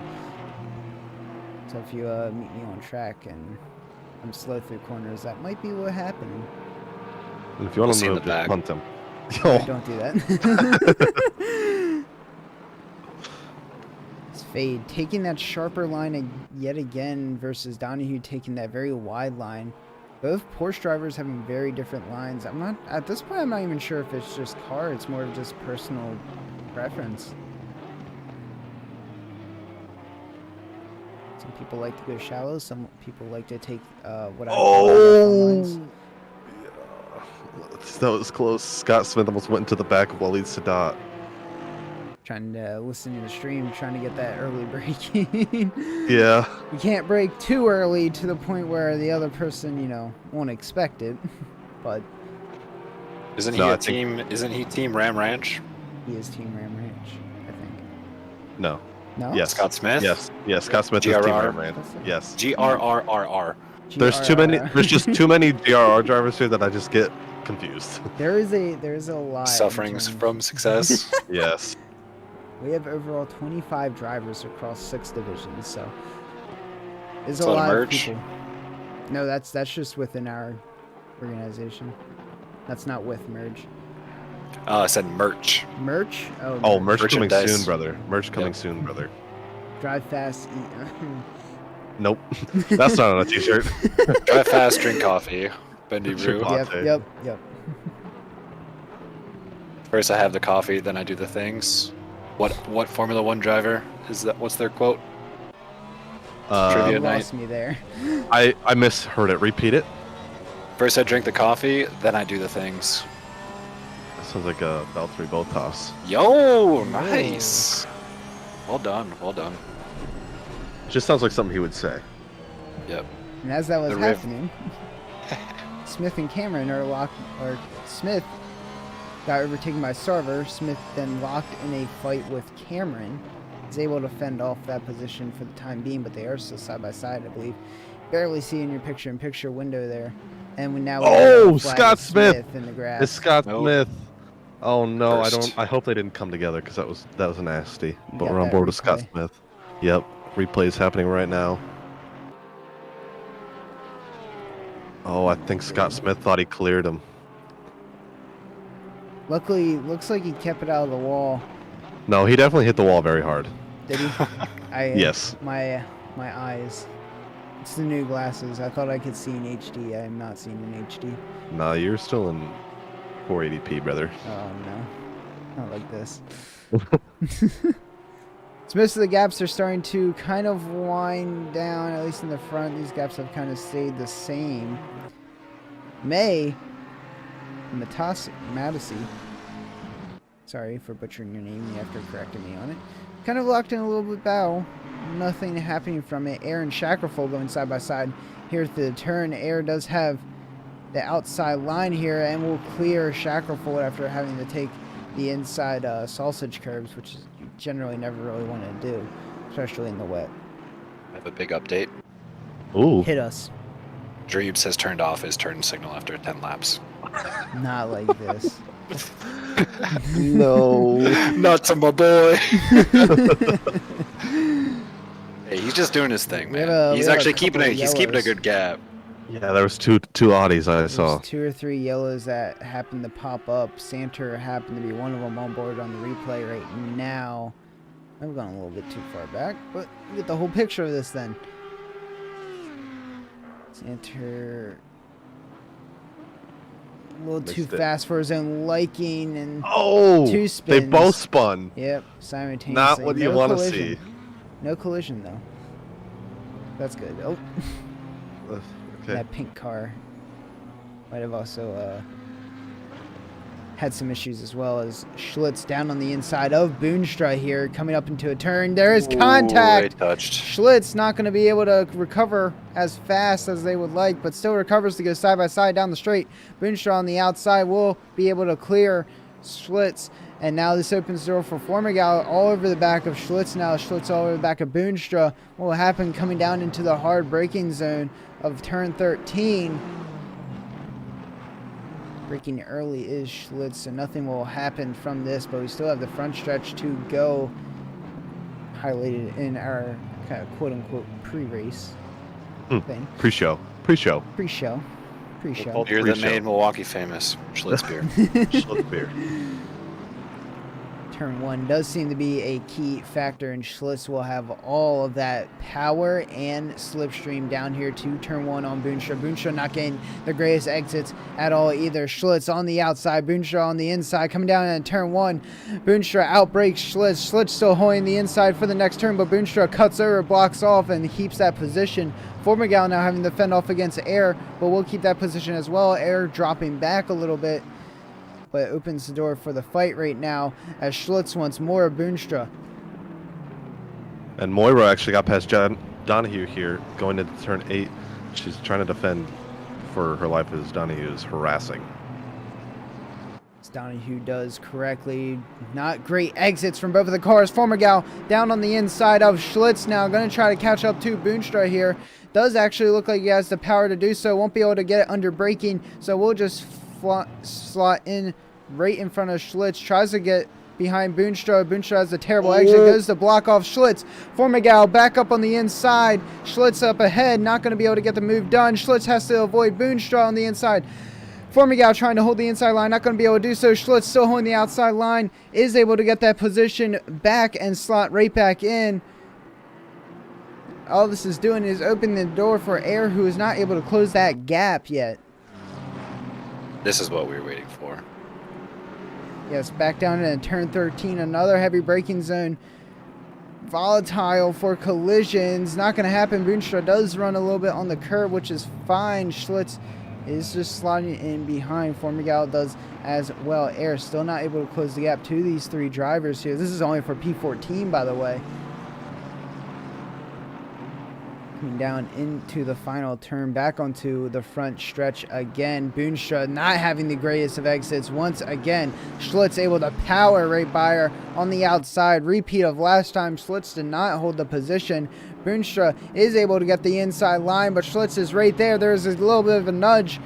So if you meet me on track and I'm slow through corners, that might be what happened. And if you want We'll to see in move, the just back. punt him. Oh, don't do that. It's Fade taking that sharper line yet again versus Donahue taking that very wide line. Both Porsche drivers having very different lines. At this point, I'm not even sure if it's just car. It's more of just personal preference. Some people like to go shallow. Some people like to take what I call lines. That was close. Scott Smith almost went into the back of Walid Sadat. Trying to listen to the stream, trying to get that early braking. Yeah. You can't brake too early to the point where the other person, won't expect it. But Isn't No, he I a think- team? Isn't he Team Ram Ranch? he is Team Ram Ranch, I think. No. No? Yes. Scott Smith. Yes. Yes. Scott Smith is Team GRR. Ram Ranch. Yes. GRRRR. There's too many. GRR. There's just too many DRR drivers here that I just get confused. There is a lot. in Sufferings terms- from success. Yes. We have overall 25 drivers across 6 divisions, so there's It's a a lot lot of of merch. people. No, that's just within our organization. That's not with merge. I said merch. Merch? Oh, merch coming Merchandise. soon, brother. Merch coming Yep. soon, brother. Drive fast, eat. Nope. That's not on a t-shirt. Drive fast, drink coffee. Bendy brew. Latte. Yep. First I have the coffee, then I do the things. What Formula One driver is that? What's their quote? Trivia You night. lost me there. I misheard it. Repeat it. First I drink the coffee, then I do the things. That sounds like a Valtteri Bottas. Yo, nice. Well done. Well done. Just sounds like something he would say. Yep. And as that was The riv- happening, Smith and Cameron are locked, or Smith got overtaken by Sarver. Smith then locked in a fight with Cameron. Is able to fend off that position for the time being, but they are still side by side, I believe. Barely see in your picture-in-picture window there. And we now we have a flag Scott of Smith! in the grass. It's Scott Nope. Smith. Oh no, First. I hope they didn't come together because that was nasty. You But got we're on that board with Scott replay. Smith. Yep. Replay is happening right now. Oh, I think Scott Smith thought he cleared him. Luckily, looks like he kept it out of the wall. No, he definitely hit the wall very hard. Did he? Yes. My eyes. It's the new glasses. I thought I could see in HD. I am not seeing in HD. No, you're still in 480p, brother. Oh no. Not like this. So most of the gaps are starting to kind of wind down, at least in the front. These gaps have kind of stayed the same. Matisi. Sorry for butchering your name. You have to correct me on it. Kind of locked in a little bit battle. Nothing happening from it. Air and Shackerful going side by side here at the turn. Air does have the outside line here and will clear Shackerful after having to take the inside sausage curbs, which is you generally never really want to do, especially in the wet. I have a big update. Ooh. Hit us. Dreebs has turned off his turn signal after 10 laps. Not like this. No. Not to my boy. Hey, he's just doing his thing, We have man. a- He's we have a actually keeping couple it. of He's keeping a yellows. good gap. Yeah, there was two Audis I saw. There's 2 or 3 yellows that happened to pop up. Santer happened to be one of them on board on the replay right now. I've gone a little bit too far back, but we get the whole picture of this then. Santer a little too Missed it. fast for his own liking, and Oh, 2 they spins. both spun. Yep, simultaneously. Not what you No want to collision. see. No collision though. That's good. Oh, Okay. that pink car might have also had some issues as well, as Schlitz down on the inside of Boonstra here, coming up into a turn. There is Ooh, contact. it touched. Schlitz not going to be able to recover as fast as they would like, but still recovers to go side by side down the straight. Boonstra on the outside will be able to clear Schlitz. And now this opens the door for Formigal all over the back of Schlitz now. Schlitz all over the back of Boonstra. What will happen coming down into the hard braking zone of turn 13? Braking early is Schlitz, so nothing will happen from this, but we still have the front stretch to go, highlighted in our kind of quote-unquote pre-race thing. Pre-show. Pre-show. Beer that made Milwaukee famous. Schlitz beer. Schlitz beer. Turn 1 does seem to be a key factor, and Schlitz will have all of that power and slipstream down here to turn 1 on Boonstra. Boonstra not getting the greatest exits at all either. Schlitz on the outside, Boonstra on the inside, coming down in turn 1. Boonstra outbrakes Schlitz. Schlitz still holding the inside for the next turn, but Boonstra cuts over, blocks off, and keeps that position. Formigal now having to fend off against Air, but we'll keep that position as well. Air dropping back a little bit, but it opens the door for the fight right now as Schlitz wants more of Boonstra. And Moira actually got past Donahue here, going into turn 8. She's trying to defend for her life as Donahue is harassing. As Donahue does correctly. Not great exits from both of the cars. Formigal down on the inside of Schlitz now. Going to try to catch up to Boonstra here. Does actually look like he has the power to do so. Won't be able to get it under braking, so we'll just slot in right in front of Schlitz. Tries to get behind Boonstra. Boonstra has a terrible exit. Goes to block off Schlitz. Formigal back up on the inside. Schlitz up ahead. Not going to be able to get the move done. Schlitz has to avoid Boonstra on the inside. Formigal trying to hold the inside line. Not going to be able to do so. Schlitz still holding the outside line. Is able to get that position back and slot right back in. All this is doing is opening the door for Air, who is not able to close that gap yet. This is what we were waiting for. Yes, back down in turn 13, another heavy braking zone. Volatile for collisions. Not going to happen. Boonstra does run a little bit on the curb, which is fine. Schlitz is just sliding in behind. Formigal does as well. Air still not able to close the gap to these three drivers here. This is only for P14, by the way. Down into the final turn, back onto the front stretch again. Boonstra not having the greatest of exits once again. Schlitz able to power right by her on the outside. Repeat of last time. Schlitz did not hold the position. Boonstra is able to get the inside line, but Schlitz is right there. There's a little bit of a nudge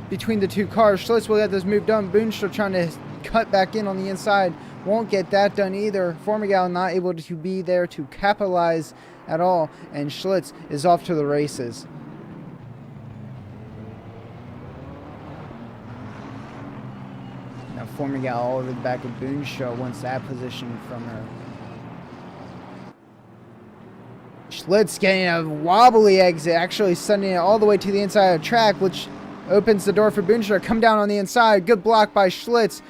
between the two cars. Schlitz will get this move done. Boonstra trying to cut back in on the inside. Won't get that done either. Formigal not able to be there to capitalize at all, and Schlitz is off to the races. Now Formigal all over the back of Boonstra wants that position from her. Schlitz getting a wobbly exit, actually sending it all the way to the inside of the track, which opens the door for Boonstra. Come down on the inside. Good block by Schlitz.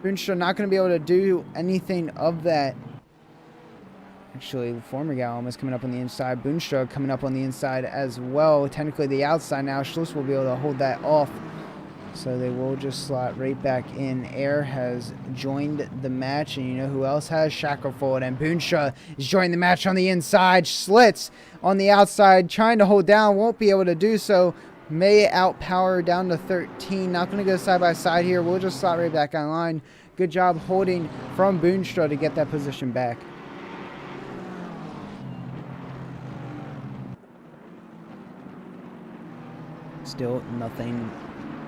Boonstra not going to be able to do anything of that. Actually, Formigal almost coming up on the inside. Boonstra coming up on the inside as well. Technically the outside now. Schlitz will be able to hold that off. So they will just slot right back in. Air has joined the match. And you know who else has? Shackelford. And Boonstra is joining the match on the inside. Schlitz on the outside trying to hold down. Won't be able to do so. May outpower down to 13. Not going to go side by side here. We'll just slot right back on line. Good job holding from Boonstra to get that position back. Still nothing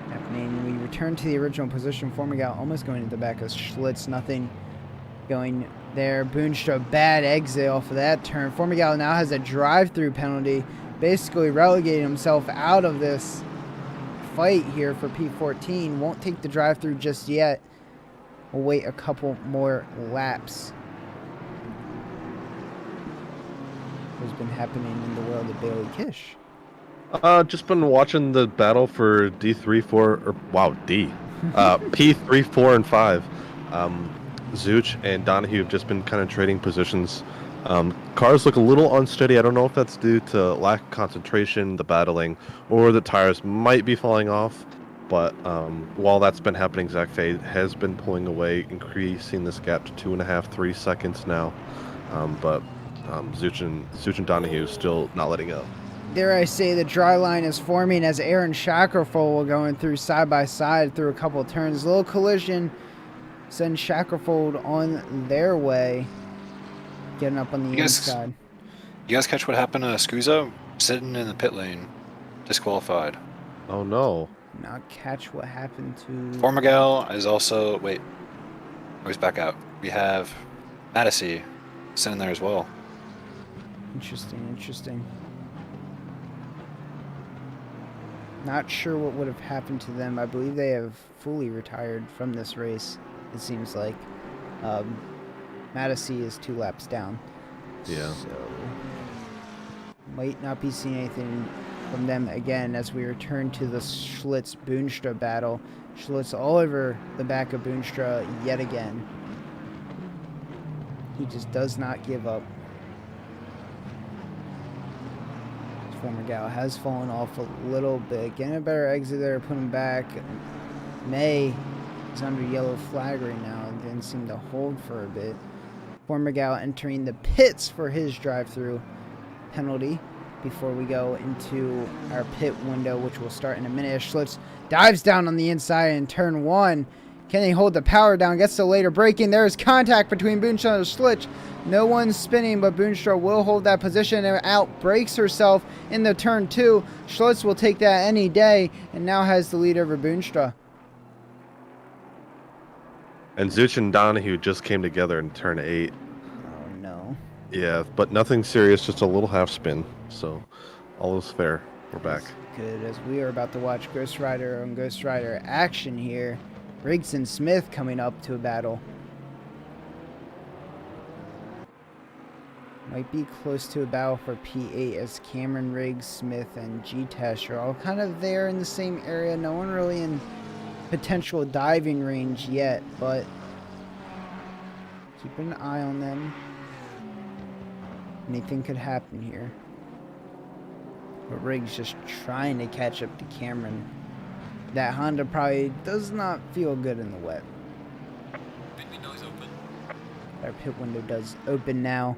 happening. We return to the original position. Formigal almost going into the back of Schlitz. Nothing going there. Boonstra, bad exit off of that turn. Formigal now has a drive-through penalty. Basically relegating himself out of this fight here for P14. Won't take the drive-through just yet. We'll wait a couple more laps. What's been happening in the world of Bailey Kish? Just been watching the battle for D3, 4, or wow, D. P3, 4, and 5. Zuch and Donahue have just been kind of trading positions Cars look a little unsteady. I don't know if that's due to lack of concentration, the battling, or the tires might be falling off. But while that's been happening, Zach Fade has been pulling away, increasing this gap to 2.5, 3 seconds now. But Zuch and Donahue still not letting up. Dare I say the dry line is forming as Aaron Shackerfold were going through side by side through a couple of turns. A little collision sends Shackerfold on their way, getting up on the inside. You guys catch what happened to Scusa? Sitting in the pit lane, disqualified. Oh no. Not catch what happened to... Formigal is also... Wait. Oh, he's back out. We have Madison sitting there as well. Interesting. Not sure what would have happened to them. I believe they have fully retired from this race, it seems like. Madison is 2 laps down. Yeah. So, might not be seeing anything from them again as we return to the Schlitz-Boonstra battle. Schlitz all over the back of Boonstra yet again. He just does not give up. Formigal has fallen off a little bit. Getting a better exit there, put him back. May is under yellow flag right now. Didn't seem to hold for a bit. Formigal entering the pits for his drive-through penalty before we go into our pit window, which will start in a minute. Schlitz dives down on the inside in turn 1. Can he hold the power down? Gets the later braking. There is contact between Boonstra and Schlitz. No one's spinning, but Boonstra will hold that position and out brakes herself in the turn 2. Schlitz will take that any day and now has the lead over Boonstra. And Zuch and Donahue just came together in turn 8. Oh no. Yeah, but nothing serious, just a little half spin. So all is fair. We're back. Good, as we are about to watch Ghost Rider on Ghost Rider action here. Riggs and Smith coming up to a battle. Might be close to a battle for P8 as Cameron, Riggs, Smith, and G-Tesh are all kind of there in the same area. No one really in potential diving range yet, but keep an eye on them. Anything could happen here. But Riggs just trying to catch up to Cameron. That Honda probably does not feel good in the wet. Pit window is open. Our pit window does open now.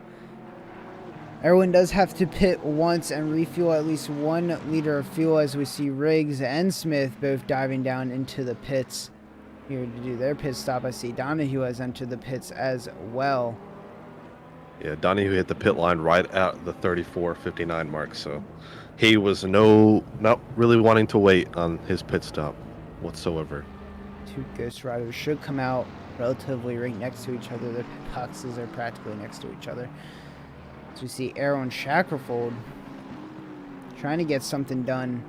Everyone does have to pit once and refuel at least 1 liter of fuel as we see Riggs and Smith both diving down into the pits here to do their pit stop. I see Donahue has entered the pits as well. Yeah, Donahue hit the pit line right at the 34:59 mark, so he was not really wanting to wait on his pit stop whatsoever. 2 Ghost Riders should come out relatively right next to each other. Their pit boxes are practically next to each other. So we see Aaron Shackerfold trying to get something done.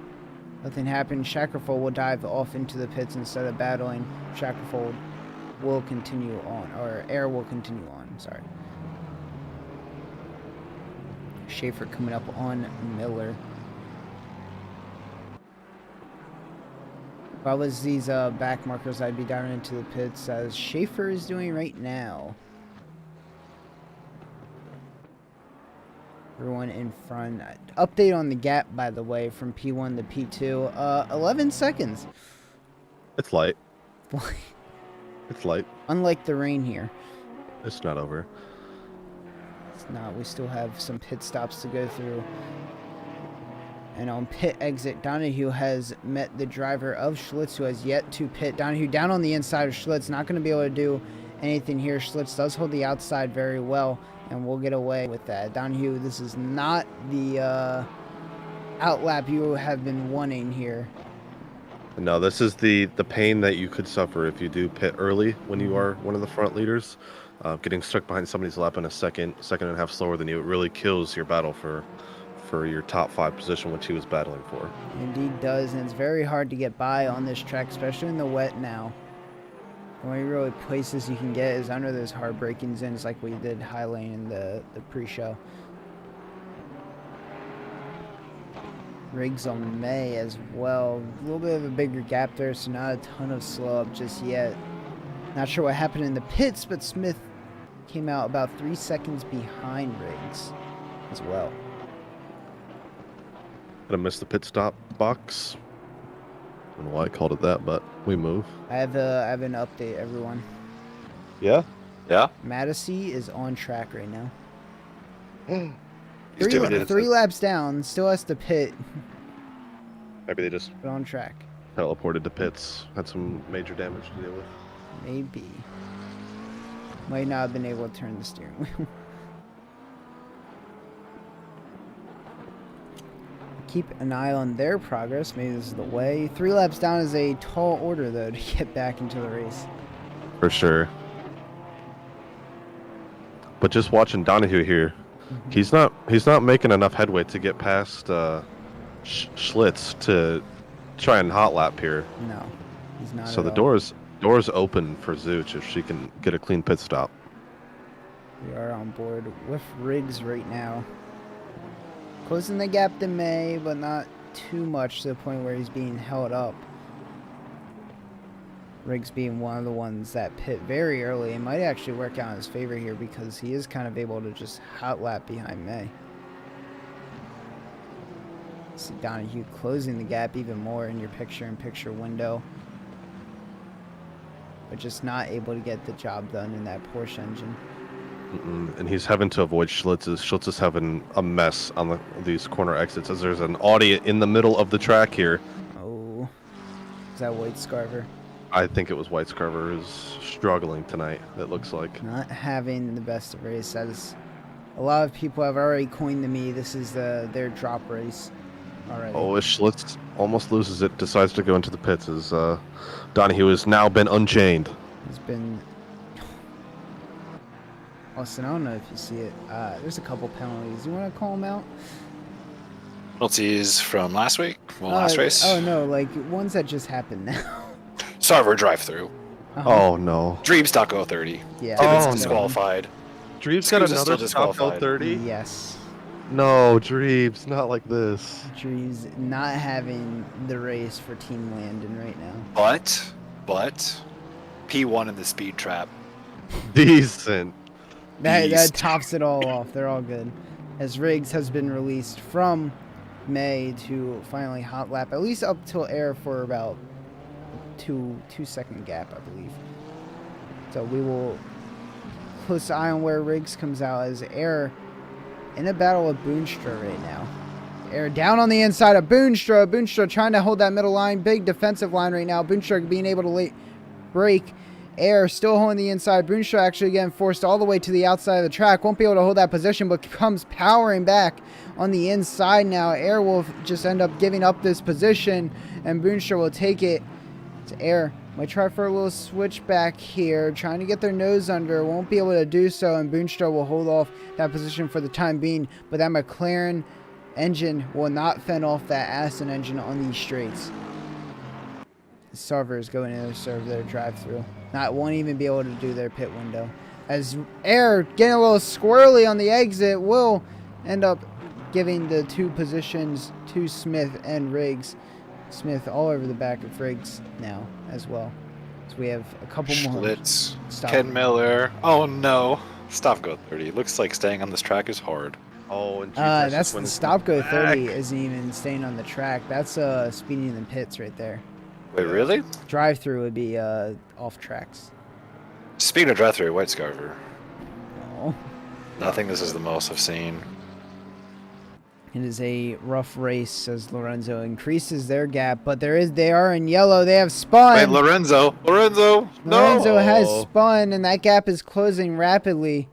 Nothing happened. Shackerfold will dive off into the pits instead of battling. Shackerfold will continue on, or Air will continue on, sorry. Schaefer coming up on Miller. If I was these back markers, I'd be diving into the pits as Schaefer is doing right now. Everyone in front. Update on the gap, by the way, from P1 to P2. 11 seconds. It's light. It's light. Unlike the rain here. It's not over. It's not. We still have some pit stops to go through. And on pit exit, Donahue has met the driver of Schlitz, who has yet to pit. Donahue down on the inside of Schlitz. Not going to be able to do anything here. Schlitz does hold the outside very well, and we'll get away with that. Donahue, this is not the outlap you have been wanting here. No, this is the pain that you could suffer if you do pit early when you are one of the front leaders. Getting stuck behind somebody's lap in a second and a half slower than you, it really kills your battle for your top 5 position, which he was battling for. Indeed does, and it's very hard to get by on this track, especially in the wet now. The only really places you can get is under those hard braking zones like we did high lane in the pre-show. Riggs on May as well. A little bit of a bigger gap there, so not a ton of slow up just yet. Not sure what happened in the pits, but Smith came out about 3 seconds behind Riggs as well. Gonna miss the pit stop box. I don't know why I called it that, but we move. I have an update, everyone. Yeah. Yeah. Matisse is on track right now. He's doing it. Three laps down, still has to pit, Maybe they just but on track. teleported to pits. Had some major damage to deal with. Maybe. Might not have been able to turn the steering wheel. Keep an eye on their progress. Maybe this is the way. 3 laps down is a tall order, though, to get back into the race. For sure. But just watching Donahue here, he's not making enough headway to get past Schlitz to try and hot lap here. No, he's not. So at the all. door's open for Zooch if she can get a clean pit stop. We are on board with Riggs right now. Closing the gap to May, but not too much to the point where he's being held up. Riggs being one of the ones that pit very early. It might actually work out in his favor here because he is kind of able to just hot lap behind May. See Donahue closing the gap even more in your picture-in-picture window. But just not able to get the job done in that Porsche engine. And he's having to avoid Schlitz's. Schlitz is having a mess on these corner exits as there's an Audi in the middle of the track here. Oh, is that White Scarver? I think it was White Scarver is struggling tonight, it looks like. Not having the best of race. That is, a lot of people have already coined to me, this is their drop race already. Oh, as Schlitz almost loses it, decides to go into the pits as Donahue has now been unchained. He's been... Austin, I don't know if you see it. There's a couple penalties. You want to call them out? Penalties from last week? Well, last race? Oh, no, like ones that just happened now. Server drive-through. Oh, no. Dream stock 030. Yeah. Tibbetts Oh, no. disqualified. Dreeb's got Scoots is still another stop disqualified. 30? Yes. No, Dreeb's not like this. Drews not having the race for Team Landon right now. But, P1 in the speed trap. Decent. That Beast. tops it all off. They're all good. As Riggs has been released from May to finally hot lap, at least up till air for about two-second gap, I believe. So we will close eye on where Riggs comes out as air in a battle with Boonstra right now. Air down on the inside of Boonstra. Boonstra trying to hold that middle line. Big defensive line right now. Boonstra being able to late break. Air still holding the inside. Boonstra actually getting forced all the way to the outside of the track. Won't be able to hold that position, but comes powering back on the inside now. Air will just end up giving up this position, and Boonstra will take it to Air. Might try for a little switchback here, trying to get their nose under. Won't be able to do so, and Boonstra will hold off that position for the time being. But that McLaren engine will not fend off that Aston engine on these straights. Sarver is going in to serve their drive-through. Won't even be able to do their pit window. As Air getting a little squirrely on the exit will end up giving the two positions to Smith and Riggs. Smith all over the back of Riggs now as well. So we have a couple more. Schlitz. Stop. Ken Miller. Oh no. Stop go 30. Looks like staying on this track is hard. Oh, and That's the stop go 30 isn't even staying on the track. That's speeding in the pits right there. Wait, really? Drive through would be off tracks. Speaking of drive-through, White Scarver. Oh. I think this is the most I've seen. It is a rough race as Lorenzo increases their gap, but they are in yellow. They have spun. Wait, Lorenzo! No! Lorenzo has spun, and that gap is closing rapidly.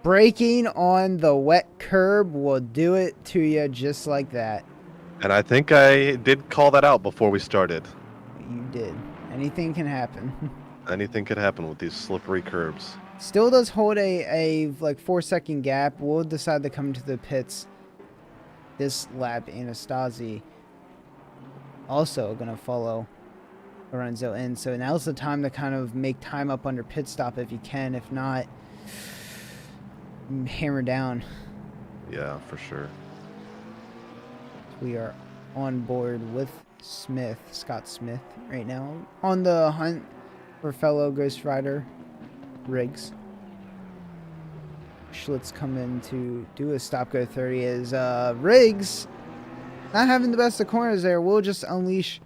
Braking on the wet curb will do it to you just like that. And I think I did call that out before we started. You did. Anything can happen. Anything could happen with these slippery curbs. Still does hold a like 4-second gap. We'll decide to come to the pits this lap. Anastasi also going to follow Lorenzo in. So now's the time to kind of make time up under pit stop if you can. If not, hammer down. Yeah, for sure. We are on board with Scott Smith, right now on the hunt for fellow Ghost Rider Riggs. Schlitz come in to do a stop-go 30 as Riggs, not having the best of corners there, will just unleash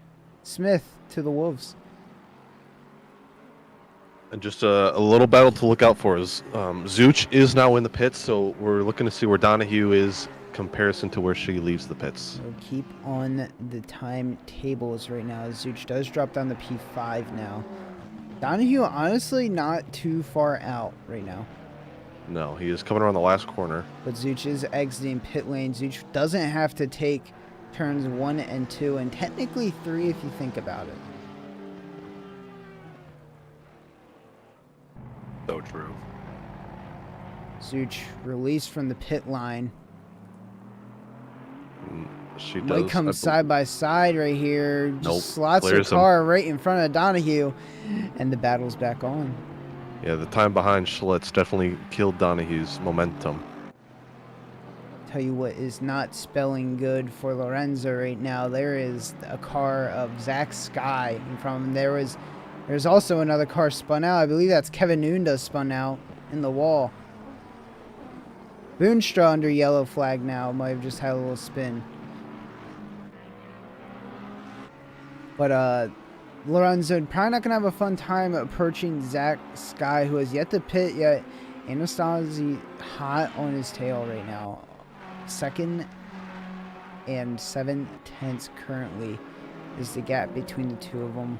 Smith to the Wolves. And just a little battle to look out for is Zuch is now in the pits, so we're looking to see where Donahue is comparison to where she leaves the pits. We'll keep on the timetables right now. Zuch does drop down to P5 now. Donahue, honestly, not too far out right now. No, he is coming around the last corner. But Zuch is exiting pit lane. Zuch doesn't have to take turns 1 and 2, and technically 3 if you think about it. So true. Zuch released from the pit line. She Might does. come side by side right here. Just Nope, slots her clears him. car right in front of Donahue, and the battle's back on. Yeah, the time behind Schlitz definitely killed Donahue's momentum. Tell you what is not spelling good for Lorenzo right now. There is a car of Zach Sky in front of him. There's also another car spun out. I believe that's Kevin Nunda spun out in the wall. Boonstra under yellow flag now. Might have just had a little spin. But Lorenzo probably not going to have a fun time approaching Zach Sky, who has yet to pit yet. Anastasi hot on his tail right now. 2nd and 7/10 currently is the gap between the two of them.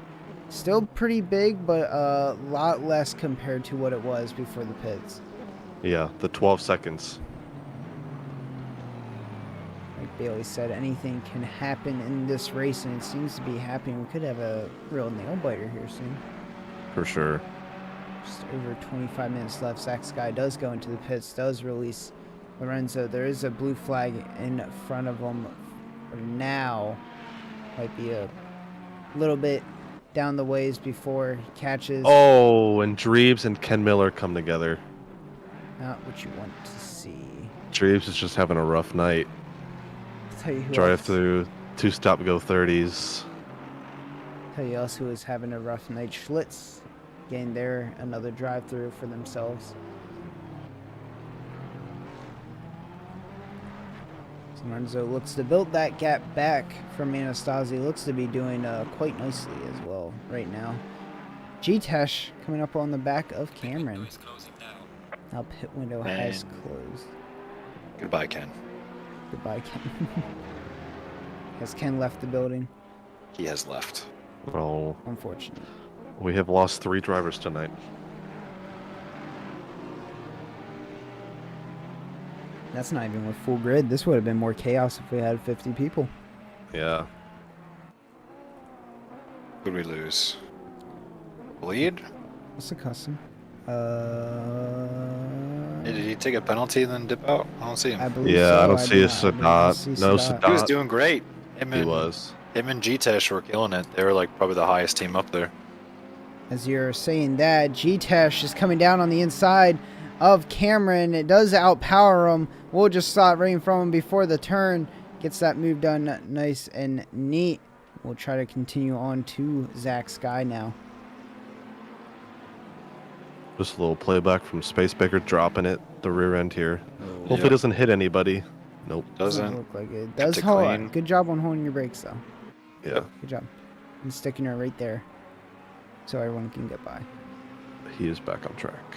Still pretty big, but a lot less compared to what it was before the pits. Yeah, the 12 seconds. Like Bailey said, anything can happen in this race, and it seems to be happening. We could have a real nail-biter here soon. For sure. Just over 25 minutes left. Zach Sky does go into the pits, does release Lorenzo. There is a blue flag in front of him for now. Might be a little bit down the ways before he catches. Oh, and Dreves and Ken Miller come together. Not what you want to see. Dreves is just having a rough night. I'll tell you who Drive else, through 2 stop go 30s. Tell you else who is having a rough night. Schlitz getting there another drive through for themselves. Lorenzo looks to build that gap back from Anastasi. Looks to be doing quite nicely as well right now. G-Tesh coming up on the back of Cameron. Window is closing now. Now pit window has closed. Goodbye, Ken. Goodbye, Ken. Has Ken left the building? He has left. Oh, Unfortunate. we have lost 3 drivers tonight. That's not even with full grid. This would have been more chaos if we had 50 people. Yeah. Who'd we lose? Bleed? What's the custom? Did he take a penalty and then dip out? I don't see him. I believe Yeah, so. I don't see a I believe I see Sadat. No Sadat. He was Sadat. doing great. He was. Him and G-Tesh were killing it. They were like probably the highest team up there. As you're saying that, G-Tesh is coming down on the inside of Cameron. It does outpower him. We'll just stop right in front of him before the turn. Gets that move done nice and neat. We'll try to continue on to Zach Sky now. Just a little playback from Space Baker dropping it, the rear end here. Hopefully Yep. it doesn't hit anybody. Nope. Doesn't. look like it. Kept Does it hold. clean. Good job on holding your brakes though. Yeah, Good job. And sticking her right there so everyone can get by. he is back on track.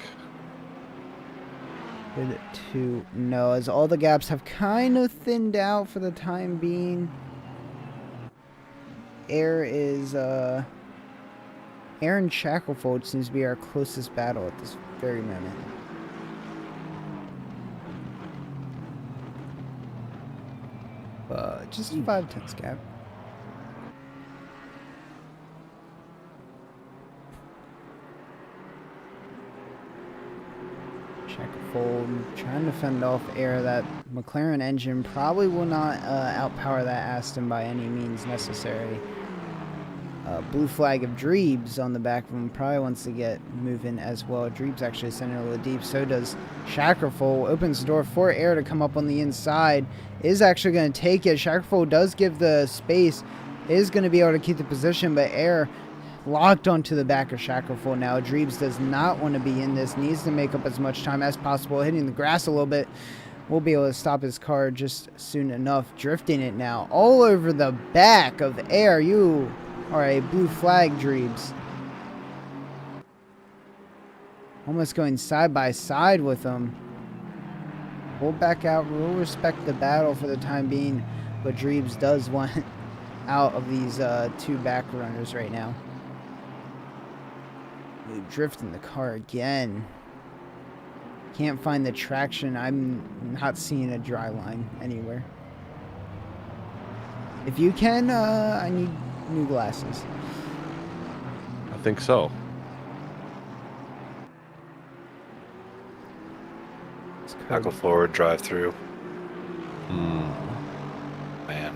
Good to know, as all the gaps have kind of thinned out for the time being. Aaron Shackelfold seems to be our closest battle at this very moment. Just 5/10 gap. Shackelfold trying to fend off air. That McLaren engine probably will not outpower that Aston by any means necessary. Blue flag of Dreebs on the back of him probably wants to get moving as well. Dreebs actually sending a little deep. So does Shackelfold. Opens the door for air to come up on the inside. Is actually going to take it. Shackelfold does give the space. Is going to be able to keep the position, but air locked onto the back of Shackleful now. Dreebs does not want to be in this, needs to make up as much time as possible, hitting the grass a little bit. We'll be able to stop his car just soon enough. Drifting it now all over the back of Air. You are a blue flag, Dreebs. Almost going side by side with him. We'll back out. We'll respect the battle for the time being, but Dreebs does want out of these two back runners right now. Ooh, drifting the car again. Can't find the traction. I'm not seeing a dry line anywhere. If you can, I need new glasses. I think so. Tackle forward, drive through. Hmm. Man.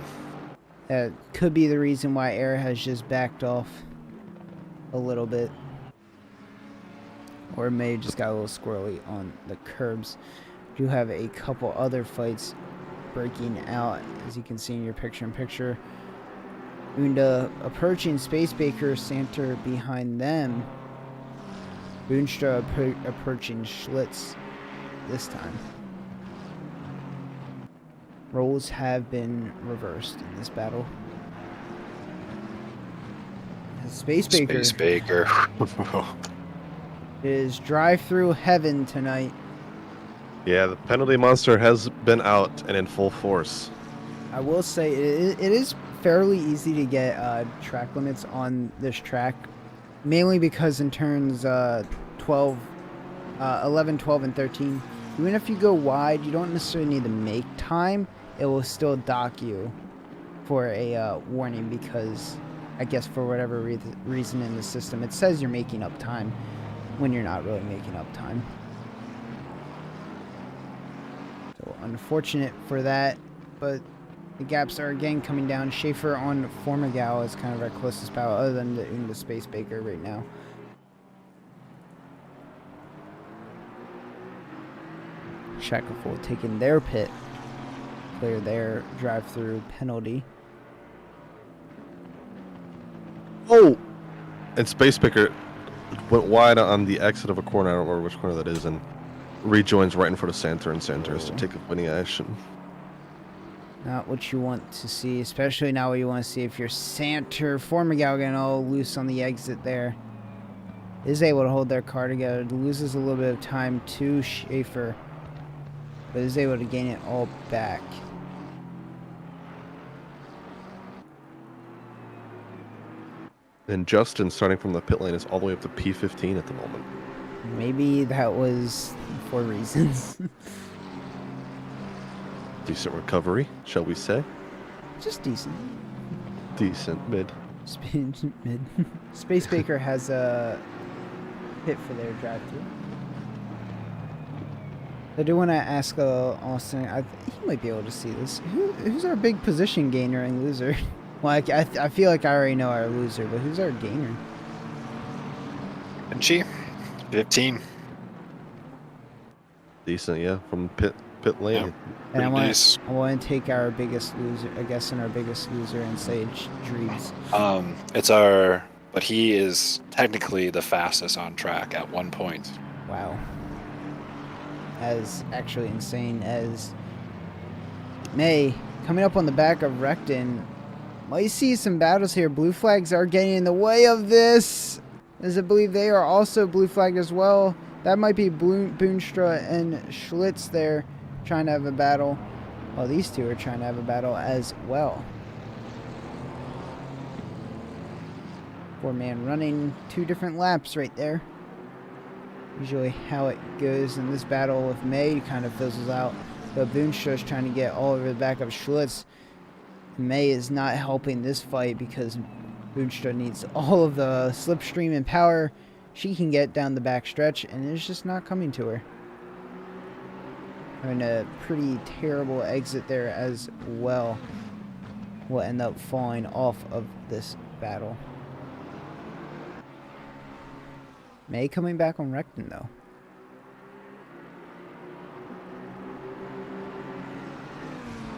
That could be the reason why Air has just backed off a little bit. Or may just got a little squirrely on the curbs. Do have a couple other fights breaking out, as you can see in your picture-in-picture. Unda approaching Space Baker, Santer behind them. Boonstra approaching Schlitz this time. Roles have been reversed in this battle. Space Baker. Space Baker. Is drive-through heaven tonight. Yeah, the penalty monster has been out and in full force. I will say it is fairly easy to get track limits on this track, mainly because in turns 11, 12, and 13, even if you go wide, you don't necessarily need to make time. It will still dock you for a warning because, I guess for whatever reason in the system, it says you're making up time when you're not really making up time. So unfortunate for that, but the gaps are again coming down. Schaefer on Formigal is kind of our closest battle other than the Space Baker right now. Shackleful taking their pit, clear their drive-through penalty. Oh! And Space Picker went wide on the exit of a corner. I don't remember which corner that is, and rejoins right in front of Santer, and Santer has to take a winning action. Not what you want to see, especially not what you want to see if you're Santer. Formigal getting all loose on the exit there. Is able to hold their car together. Loses a little bit of time to Schaefer, but is able to gain it all back. And Justin, starting from the pit lane, is all the way up to P15 at the moment. Maybe that was for reasons. Decent recovery, shall we say? Just decent. Decent mid. Mid. Space Baker has a hit for their drive-through. I do want to ask Austin. He might be able to see this. Who's our big position gainer and loser? Well, I feel like I already know our loser, but who's our gainer? Vinci, 15. Decent, yeah, from pit lane. Yeah. And I Nice. want to take our biggest loser, I guess, and our biggest loser and say Dreebs. It's our, but he is technically the fastest on track at 1 point. Wow. As actually insane as May coming up on the back of Recton. Might see some battles here. Blue flags are getting in the way of this, as I believe they are also blue flagged as well. That might be Boonstra and Schlitz there trying to have a battle. Well, these two are trying to have a battle as well. 4-man running, 2 different laps right there. Usually how it goes in this battle with May kind of fizzles out. But Boonstra is trying to get all over the back of Schlitz. May is not helping this fight because Boonstra needs all of the slipstream and power she can get down the back stretch, and it's just not coming to her. Having a pretty terrible exit there as well. Will end up falling off of this battle. May coming back on Recton though.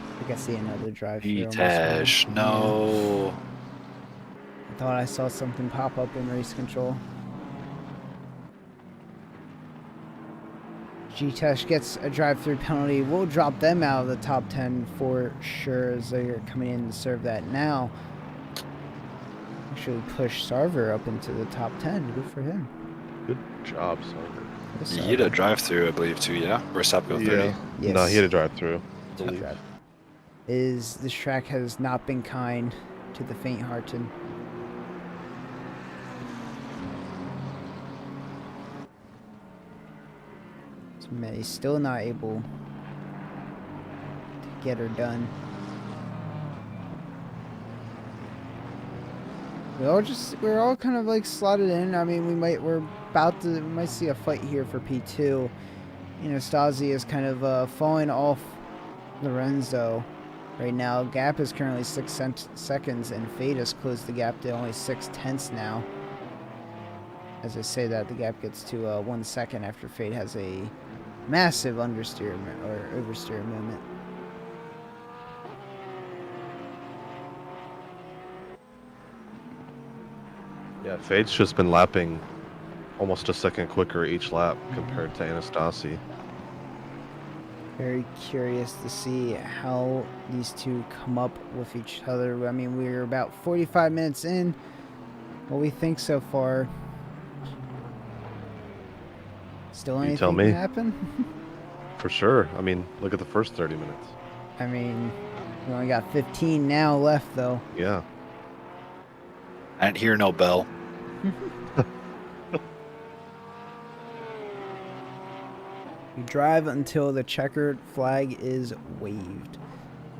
I think I see another drive through. Vitash, no. Thought I saw something pop up in race control. G-Tesh gets a drive-through penalty. We'll drop them out of the top 10 for sure as they're coming in to serve that now. Actually push Sarver up into the top 10. Good for him. Good job, Sarver. Yes, He had a drive-through, I believe, too. Yeah, or Sapco 30. Yeah. Yes. No, he had a drive-through. This track has not been kind to the faint-hearted. He's still not able to get her done. We're all kind of like slotted in. I mean, we might see a fight here for P2. You know, Stasi is kind of falling off Lorenzo right now. Gap is currently 6 seconds, and Fade has closed the gap to only 6/10 now. As I say that, the gap gets to 1 second after Fade has a massive understeer or oversteer movement. Yeah, Fade's just been lapping almost a second quicker each lap compared to Anastasi. Very curious to see how these two come up with each other. I mean, we're about 45 minutes in. What we think so far. Still anything tell me. can happen? For sure. I mean, look at the first 30 minutes. I mean, we only got 15 now left, though. Yeah. I didn't hear no bell. You drive until the checkered flag is waved.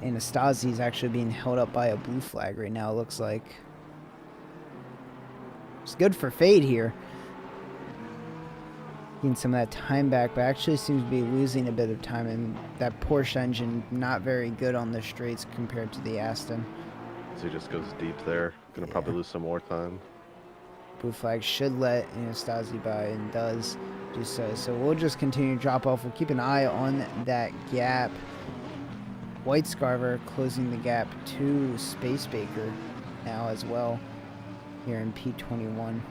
Anastasi is actually being held up by a blue flag right now, it looks like. It's good for Fade here. Getting some of that time back, but actually seems to be losing a bit of time, and that Porsche engine not very good on the straights compared to the Aston. So he just goes deep there. Gonna probably lose some more time. Blue flag should let Anastasi by, and does do so. So we'll just continue to drop off. We'll keep an eye on that gap. White Scarver closing the gap to Space Baker now as well here in P21.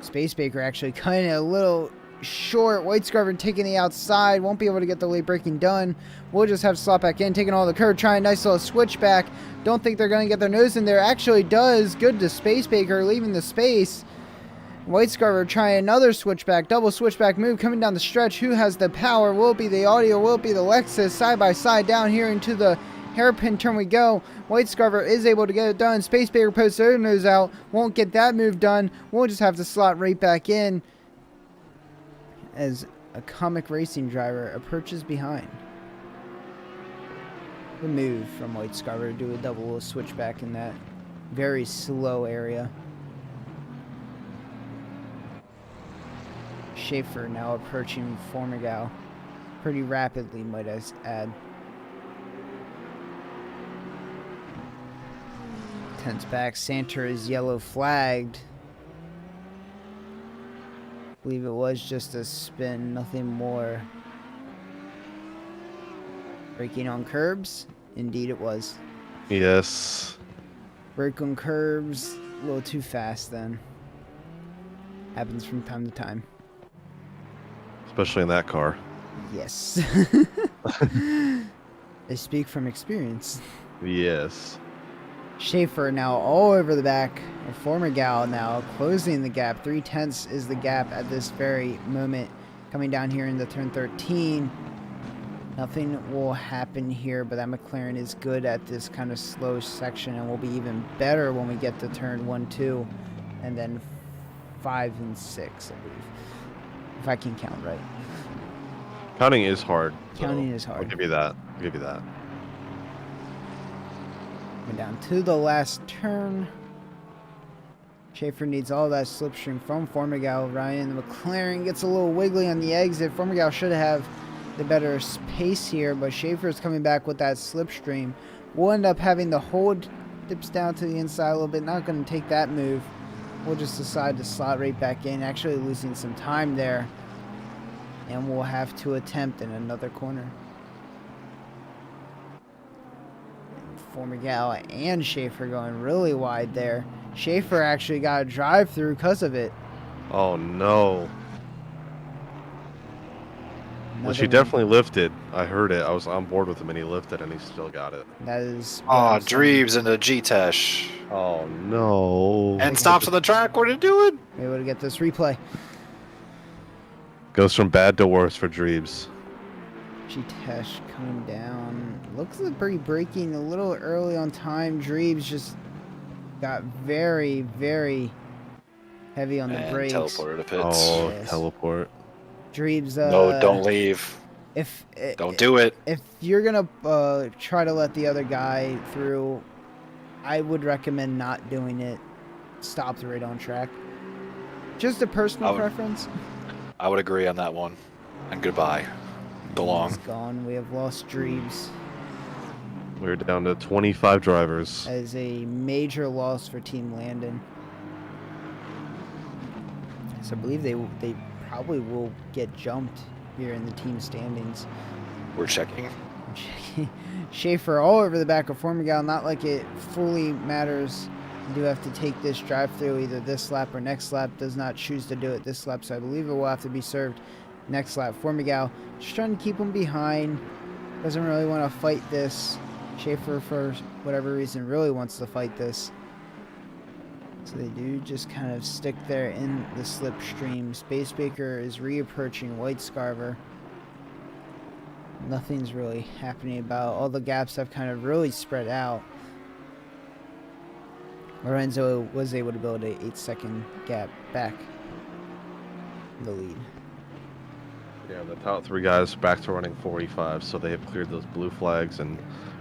Space Baker actually cutting it a little short. White Scarver taking the outside. Won't be able to get the late braking done. We'll just have to slot back in, taking all the curve, trying a nice little switchback. Don't think they're going to get their nose in there. Actually does. Good to Space Baker, leaving the space. White Scarver trying another switchback, double switchback move coming down the stretch. Who has the power? Will it be the Audio? Will it be the Lexus? Side by side down here into the hairpin turn we go. White Scarver is able to get it done. Space Baker posts their nose out. Won't get that move done. We'll just have to slot right back in as a comic racing driver approaches behind. The move from White Scarver to do a double switchback in that very slow area. Schaefer now approaching Formigal pretty rapidly, might I add. Tense back. Santer is yellow flagged. I believe it was just a spin, nothing more. Braking on curbs? Indeed it was. Yes. Brake on curbs, a little too fast then. Happens from time to time. Especially in that car. Yes. I speak from experience. Yes. Schaefer now all over the back of Formigal now closing the gap. 3/10 is the gap at this very moment. Coming down here into turn 13. Nothing will happen here, but that McLaren is good at this kind of slow section and will be even better when we get to turn 1, 2, and then 5 and 6, I believe. If I can count right. Counting is hard. Counting is hard. I'll give you that. I'll give you that. Coming down to the last turn. Schaefer needs all that slipstream from Formigal. Ryan, the McLaren gets a little wiggly on the exit. Formigal should have the better pace here, but Schaefer's coming back with that slipstream. We'll end up having the hold, dips down to the inside a little bit. Not going to take that move. We'll just decide to slot right back in, actually losing some time there. And we'll have to attempt in another corner. Formigal and Schaefer going really wide there. Schaefer actually got a drive through because of it. Oh no. Well, she Another one. definitely lifted. I heard it. I was on board with him, and he lifted, and he still got it. That is. what Aw, I'm saying. Dreves into G-Tesh. Oh no. And stops on the track. What are you doing? Able to get this replay. Goes from bad to worse for Dreebs. G-Tesh coming down. Looks like braking a little early on time. Dreebs just got very, very heavy on the And brakes. teleporter to pits. Oh, Yes. teleport. Dreebs. No, don't leave. Don't do it. If you're gonna try to let the other guy through, I would recommend not doing it. Stop right on track. Just a personal preference. I would agree on that one. And goodbye. Belong. He's gone. We have lost Dreebs. We're down to 25 drivers. That is a major loss for Team Landon. So I believe they probably will get jumped here in the team standings. We're checking. Schaefer all over the back of Formigal. Not like it fully matters. You do have to take this drive through either this lap or next lap. Does not choose to do it this lap, so I believe it will have to be served next lap. Formigal just trying to keep him behind. Doesn't really want to fight this. Schaefer, for whatever reason, really wants to fight this. So they do just kind of stick there in the slipstream. Space Baker is reapproaching White Scarver. Nothing's really happening about. All the gaps have kind of really spread out. Lorenzo was able to build a 8-second gap back in the lead. Yeah, the top three guys back to running 45, so they have cleared those blue flags and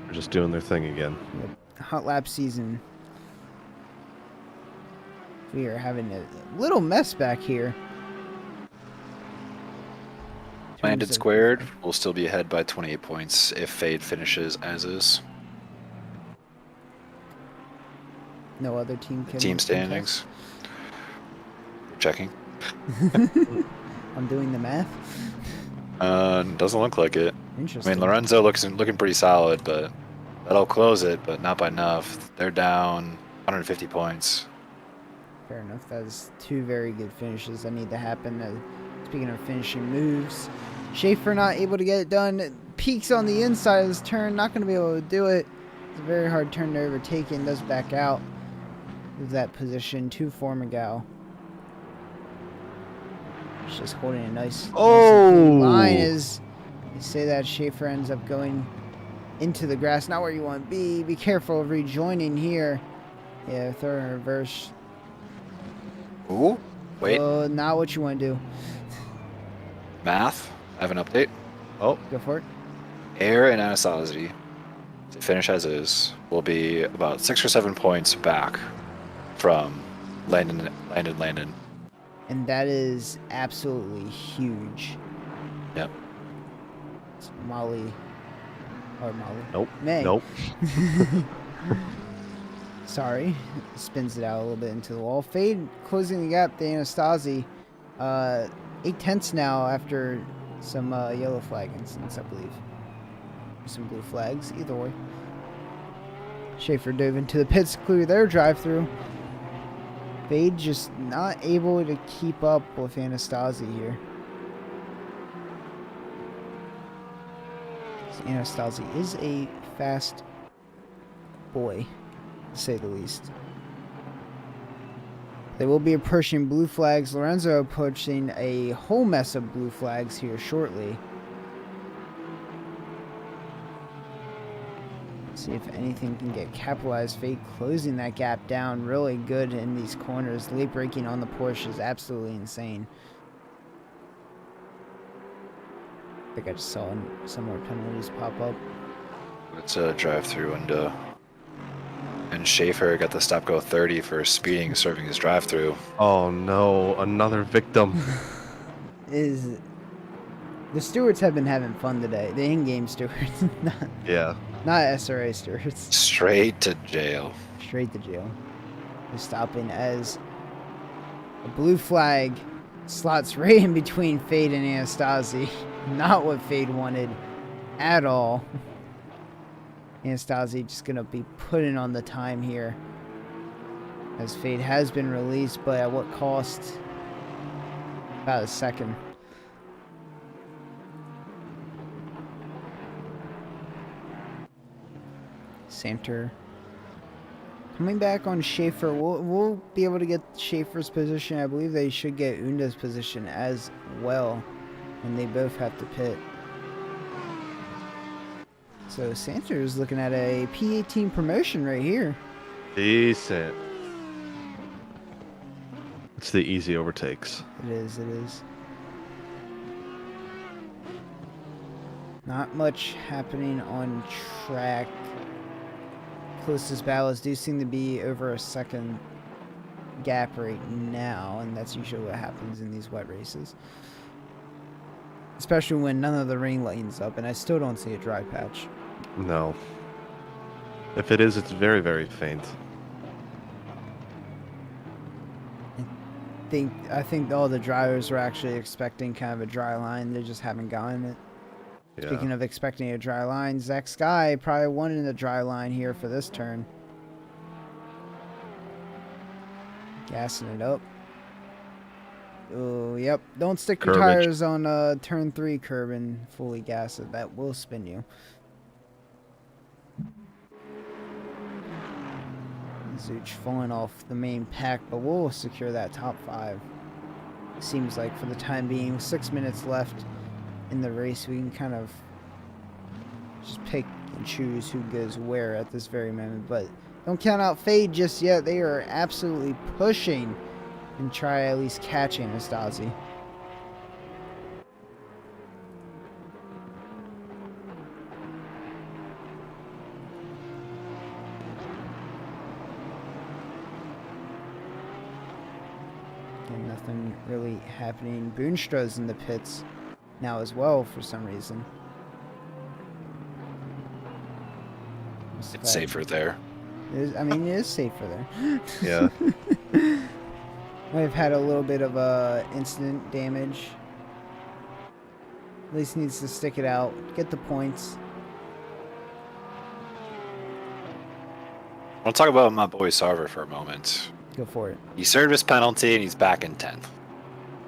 are just doing their thing again. Yep. Hot lap season. We are having a little mess back here. Landed squared. We'll still be ahead by 28 points if Fade finishes as is. No other team can. Team standings. We're checking. I'm doing the math. Doesn't look like it. I Interesting. mean, Lorenzo looking pretty solid, but that'll close it, but not by enough. They're down 150 points. Fair enough. That is two very good finishes that need to happen. Speaking of finishing moves, Schaefer not able to get it done. Peaks on the inside of this turn. Not going to be able to do it. It's a very hard turn to overtake and does back out of that position to Formigal. He's just holding a nice line as you say that. Schaefer ends up going into the grass. Not where you want to be. Be careful of rejoining here. Yeah, throw in reverse. Ooh, wait. Not what you want to do. Math. I have an update. Oh, Go for it. Air and Anasazi, to finish as is, will be about 6 or 7 points back from Landon. And that is absolutely huge. Yep. It's Molly. Or Molly. nope. May. Nope. Sorry. Spins it out a little bit into the wall. Fade closing the gap to Anastasi. 8/10 now after some yellow flag incidents, I believe. Some blue flags, either way. Schaefer dove into the pits, clear their drive-through. Fade just not able to keep up with Anastasi here. Anastasi is a fast boy, to say the least. They will be approaching blue flags. Lorenzo approaching a whole mess of blue flags here shortly. See if anything can get capitalized. Fade closing that gap down really good in these corners. Late braking on the Porsche is absolutely insane. I think I just saw some more penalties pop up. It's a drive-through and Schaefer got the stop go 30 for speeding serving his drive-through. Oh no, another victim. The stewards have been having fun today. The in-game stewards, Yeah. not SRA stewards. Straight to jail. Straight to jail. They're stopping as a blue flag slots right in between Fade and Anastasi. Not what Fade wanted at all. Anastasi just gonna be putting on the time here. as Fade has been released, but at what cost? About a second. Santer coming back on Schaefer. We'll be able to get Schaefer's position. I believe they should get Unda's position as well, and they both have to pit. So Santer is looking at a P18 promotion right here. Decent. It's the easy overtakes. It is, it is. Not much happening on track. Closest battles do seem to be over a second gap right now, and that's usually what happens in these wet races. Especially when none of the rain lightens up, and I still don't see a dry patch. No. If it is, it's very, very faint. I think all the drivers were actually expecting kind of a dry line. They just haven't gotten it. Yeah. Speaking of expecting a dry line, Zach Sky probably wanted a dry line here for this turn. Gassing it up. Oh, yep. Don't stick your Curbage. tires on turn 3 curb and fully gas it. That will spin you. Zuch falling off the main pack, but we'll secure that top 5. Seems like for the time being, 6 minutes left in the race, we can kind of just pick and choose who goes where at this very moment. But don't count out Fade just yet. They are absolutely pushing and try at least catching Anastasi. And nothing really happening. Boonstra's in the pits now as well for some reason. It's safer there. I mean, it is safer there. Yeah. Might have had a little bit of incident damage. At least needs to stick it out, get the points. I want to talk about my boy Sarver for a moment. Go for it. He served his penalty and he's back in 10th.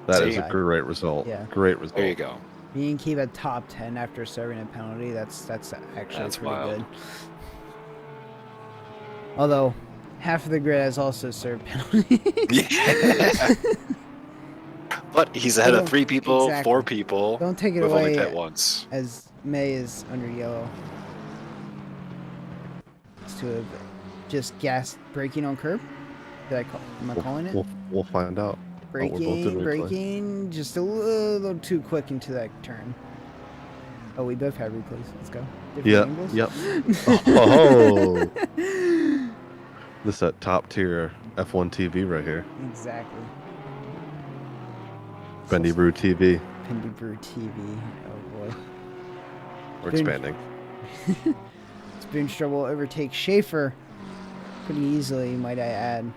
That See? is a great result. Yeah. Great result. There you go. You can keep a top 10 after serving a penalty. That's actually That's pretty wild. good. Although half of the grid has also served penalties. Yeah. But he's ahead of 3 people, Exactly. 4 people. Don't take it We've only away pit once. as May is under yellow. To have just gas braking on curb. Am I calling it? We'll find out. We're both in replay. Braking just a little too quick into that turn. Oh, we both have replays. Let's go. Different angles? Yep. Oh. This is that top tier F1 TV right here. Exactly. Bendy Brew TV. Pindy Brew TV. Oh boy. We're Boon- expanding. Boonstra will overtake Schaefer pretty easily, might I add.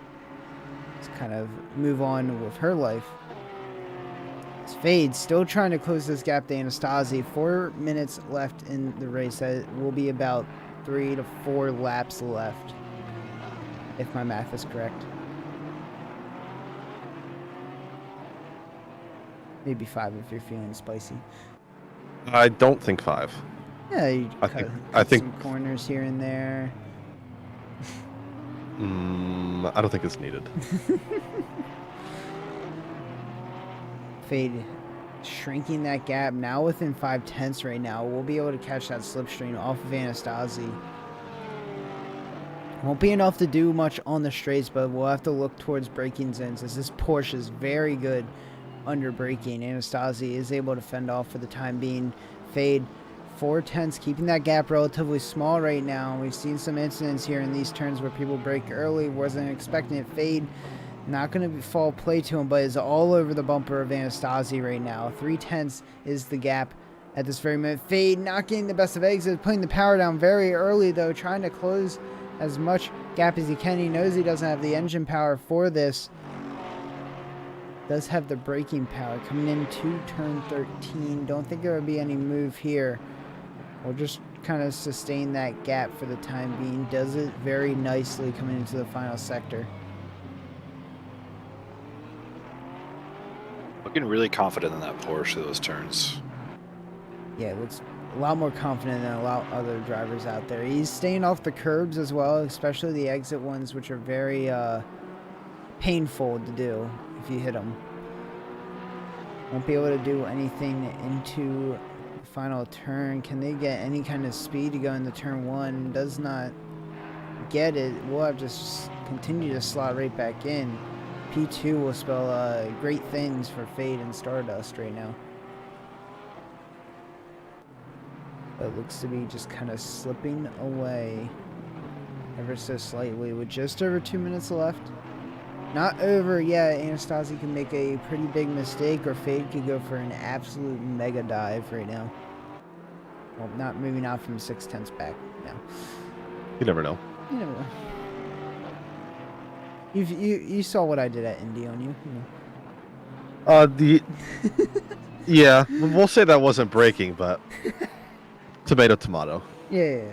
Let's kind of move on with her life. It's Fade still trying to close this gap to Anastasi. 4 minutes left in the race. That will be about 3 to 4 laps left, if my math is correct. Maybe 5 if you're feeling spicy. I don't think 5. Yeah, you I cut think- some corners here and there. I don't think it's needed. Fade shrinking that gap now within 5/10 right now. We'll be able to catch that slipstream off of Anastasi. Won't be enough to do much on the straights, but we'll have to look towards braking zones as this Porsche is very good under braking. Anastasi is able to fend off for the time being. Fade 4/10, keeping that gap relatively small right now. We've seen some incidents here in these turns where people brake early. Wasn't expecting it. Fade not going to fall play to him, but is all over the bumper of Anastasi right now. 3/10 is the gap at this very moment. Fade not getting the best of exits, putting the power down very early though, trying to close as much gap as he can. He knows he doesn't have the engine power for this. Does have the braking power coming into turn 13. Don't think there would be any move here. We'll just kind of sustain that gap for the time being. Does it very nicely coming into the final sector. Looking really confident in that Porsche those turns. Yeah, it looks a lot more confident than a lot of other drivers out there. He's staying off the curbs as well, especially the exit ones, which are very painful to do if you hit them. Won't be able to do anything into the final turn. Can they get any kind of speed to go into turn 1? Does not get it. We'll have to just continue to slot right back in. P2 will spell great things for Fade and Stardust right now. But it looks to be just kind of slipping away ever so slightly with just over 2 minutes left. Not over yet. Anastasi can make a pretty big mistake, or Fade could go for an absolute mega dive right now. Well, maybe not from 6/10 back now. You never know. You never know. You saw what I did at Indy on you. Yeah, we'll say that wasn't breaking, but tomato, tomato. Yeah.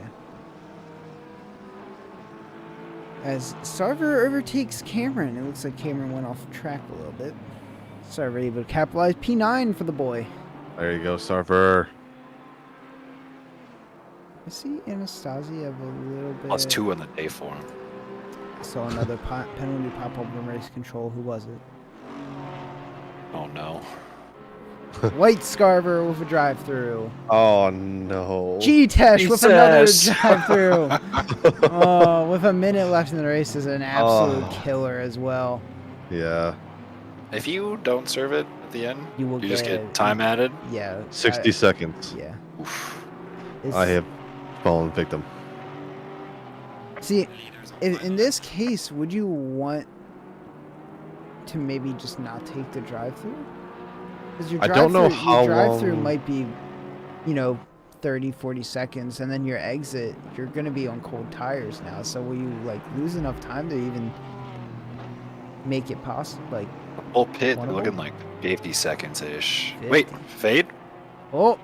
As Sarver overtakes Cameron, it looks like Cameron went off track a little bit. Sarver able to capitalize. P9 for the boy. There you go, Sarver. I see Anastasi have a little bit. Plus 2 on the day for him. I saw another penalty pop up in race control. Who was it? Oh no. White Scarver with a drive-through. Oh no. G-Tesh with another Jesus. drive-through. Oh, with a minute left in the race is an absolute Oh. killer as well. Yeah. If you don't serve it at the end, You will just get- get time added. Yeah. 60 seconds. Yeah. Oof. It's- I have fallen victim. See, The leaders on in this case, would you want to maybe just not take the drive-through? Because your I don't know drive-through- how your drive-through long- might be, 30, 40 seconds, and then your exit, you're going to be on cold tires now. So will you, lose enough time to even make it possible? Full pit, One they're of looking them? like 50 seconds-ish. 50. Wait, Fade? Oh,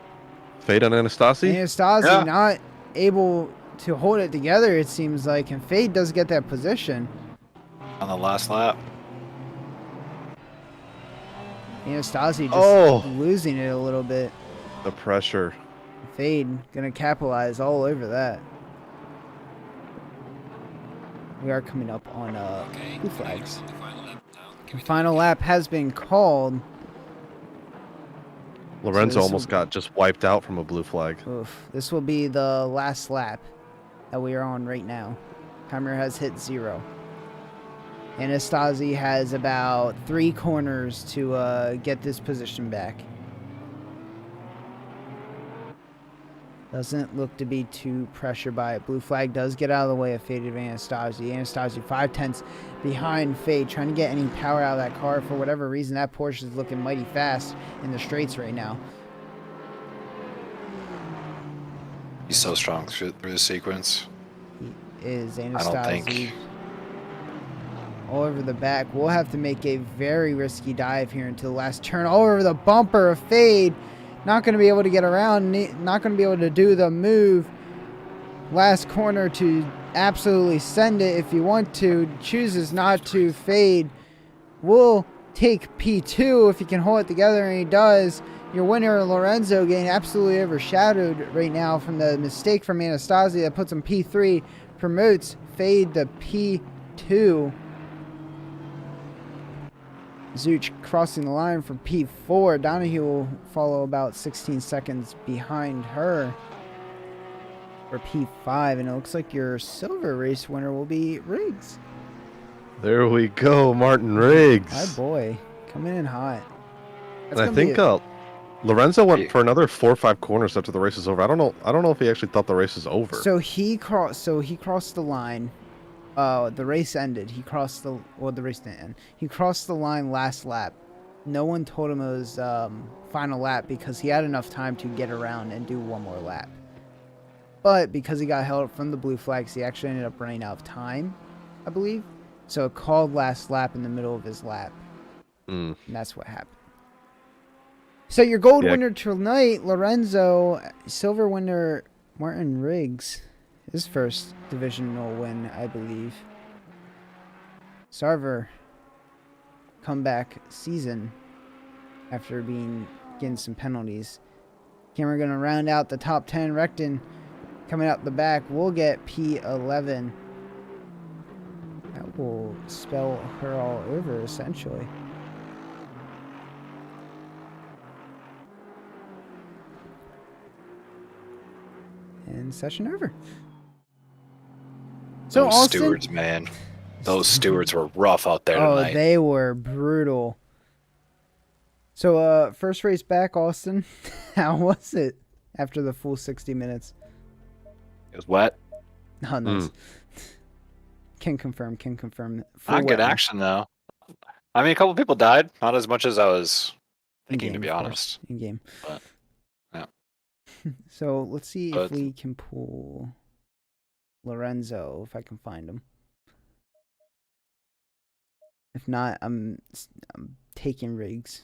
Fade on Anastasi? Anastasi Yeah. not able to hold it together, it seems like, and Fade does get that position. On the last lap. Anastasi just Oh. losing it a little bit. The pressure. Fade gonna capitalize all over that. We are coming up on Okay, blue the flags. leaders on the final lap now. The Give it final lap has been called. Lorenzo this almost will- got just wiped out from a blue flag. Oof. This will be the last lap that we are on right now. Timer has hit 0. Anastasi has about 3 corners to get this position back. Doesn't look to be too pressured by it. Blue flag does get out of the way of Fade of Anastasi. Anastasi 5/10 behind Fade, trying to get any power out of that car. For whatever reason, that Porsche is looking mighty fast in the straights right now. He's so strong through the sequence. Is I don't Anastasi think. all over the back. We'll have to make a very risky dive here into the last turn. All over the bumper of Fade. Not going to be able to get around. Not going to be able to do the move. Last corner to absolutely send it if you want to. Chooses not to. Fade will take P2 if he can hold it together, and he does. Your winner, Lorenzo, getting absolutely overshadowed right now from the mistake from Anastasi that puts him P3. Promotes Fade to P2. Zuch crossing the line for P4. Donahue will follow about 16 seconds behind her for P5. And it looks like your silver race winner will be Riggs. There we go, Martin Riggs. My boy, coming in hot. And I gonna be think a- Lorenzo went Hey. for another 4 or 5 corners after the race is over. I don't know if he actually thought the race was over. So he crossed the line. The race ended. The race didn't end. He crossed the line last lap. No one told him it was final lap because he had enough time to get around and do one more lap. But because he got held up from the blue flags, he actually ended up running out of time, I believe. So it called last lap in the middle of his lap. Mm. And that's what happened. So your gold Yeah. winner tonight, Lorenzo. Silver winner, Martin Riggs. His first divisional win, I believe. Sarver, comeback season. after getting some penalties. Cameron going to round out the top 10. Recton coming out the back. We'll get P11. That will spell her all over, essentially. And session over. So Those Austin, stewards, man. Those stewards were rough out there oh, tonight. they were brutal. So, first race back, Austin. How was it after the full 60 minutes? It was wet. Oh, nice. Can confirm. Full Not good wet one. action, though. I mean, a couple people died. Not as much as I was thinking, to In-game, be of honest. course, in game. But, yeah. So let's see if But- we can pull Lorenzo, if I can find him. If not, I'm taking Riggs.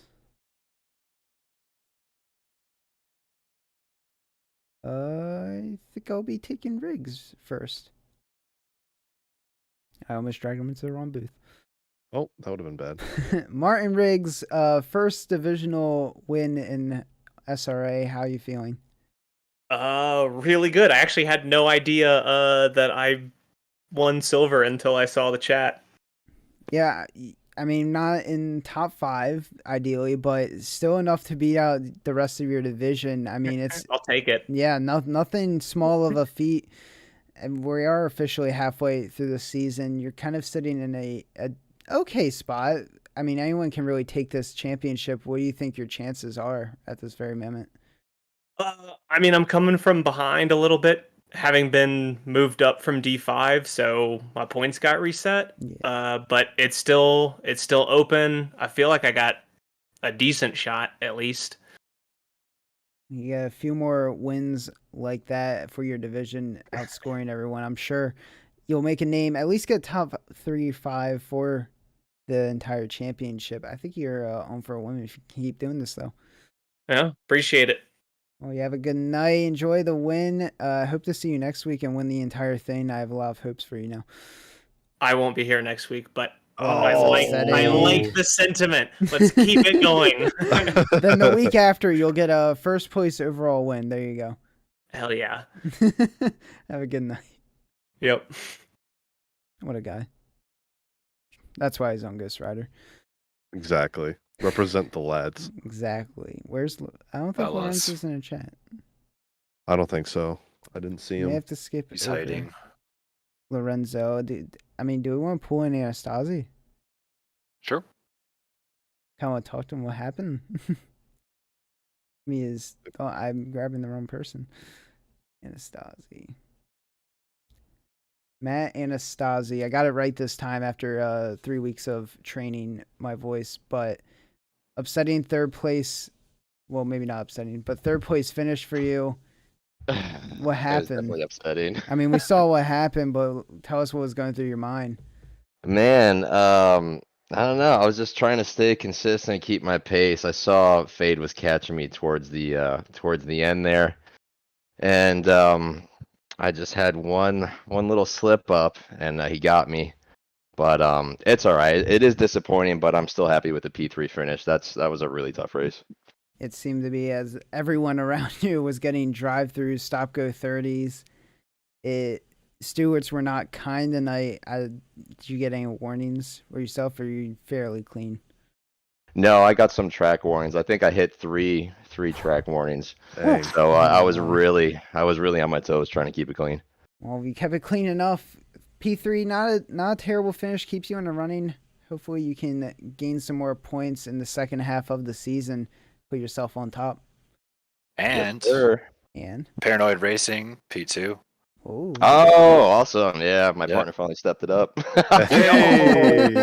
I think I'll be taking Riggs first. I almost dragged him into the wrong booth. Oh, that would have been bad. Martin Riggs, first divisional win in SRA. How are you feeling? Really good. I actually had no idea that I won silver until I saw the chat. Yeah, I mean, not in top 5, ideally, but still enough to beat out the rest of your division. I mean, it's... I'll take it. Yeah, nothing small of a feat. And we are officially halfway through the season. You're kind of sitting in a okay spot. I mean, anyone can really take this championship. What do you think your chances are at this very moment? I mean, I'm coming from behind a little bit, having been moved up from D5, so my points got reset. Yeah. But it's still open. I feel like I got a decent shot at least. You got a few more wins like that for your division, outscoring everyone. I'm sure you'll make a name, at least get top 3-5 for the entire championship. I think you're on for a win if you keep doing this, though. Yeah, appreciate it. Well, you have a good night. Enjoy the win. Hope to see you next week and win the entire thing. I have a lot of hopes for you now. I won't be here next week, but I like the sentiment. Let's keep it going. Then the week after, you'll get a first place overall win. There you go. Hell yeah. Have a good night. Yep. What a guy. That's why he's on Ghost Rider. Exactly. Represent the lads. Exactly. I don't think Fellas. Lorenzo's in a chat. I don't think so. I didn't see You may him. have to skip He's over hiding. Lorenzo. Do we want to pull in Anastasi? Sure. Kind of want to talk to him. What happened? I'm grabbing the wrong person. Anastasi. Matt Anastasi. I got it right this time after 3 weeks of training my voice, but upsetting third place. Well, maybe not upsetting, but third place finish for you. What It was happened? definitely upsetting. I mean, we saw what happened, but tell us what was going through your mind. Man, I don't know. I was just trying to stay consistent, keep my pace. I saw Fade was catching me towards the end there, and I just had one little slip up, and he got me. But it's all right. It is disappointing, but I'm still happy with the P3 finish. That was a really tough race. It seemed to be as everyone around you was getting drive-throughs, stop-go 30s. Stewards were not kind tonight. Did you get any warnings for yourself, or are you fairly clean? No, I got some track warnings. I think I hit three track warnings. Dang. So I was really on my toes trying to keep it clean. Well, if you kept it clean enough, P3, not a terrible finish, keeps you in the running. Hopefully you can gain some more points in the second half of the season, put yourself on top. And Yes, sir. And Paranoid Racing, P2. oh, Awesome. Yeah, my Yeah. partner finally stepped it up. Hey.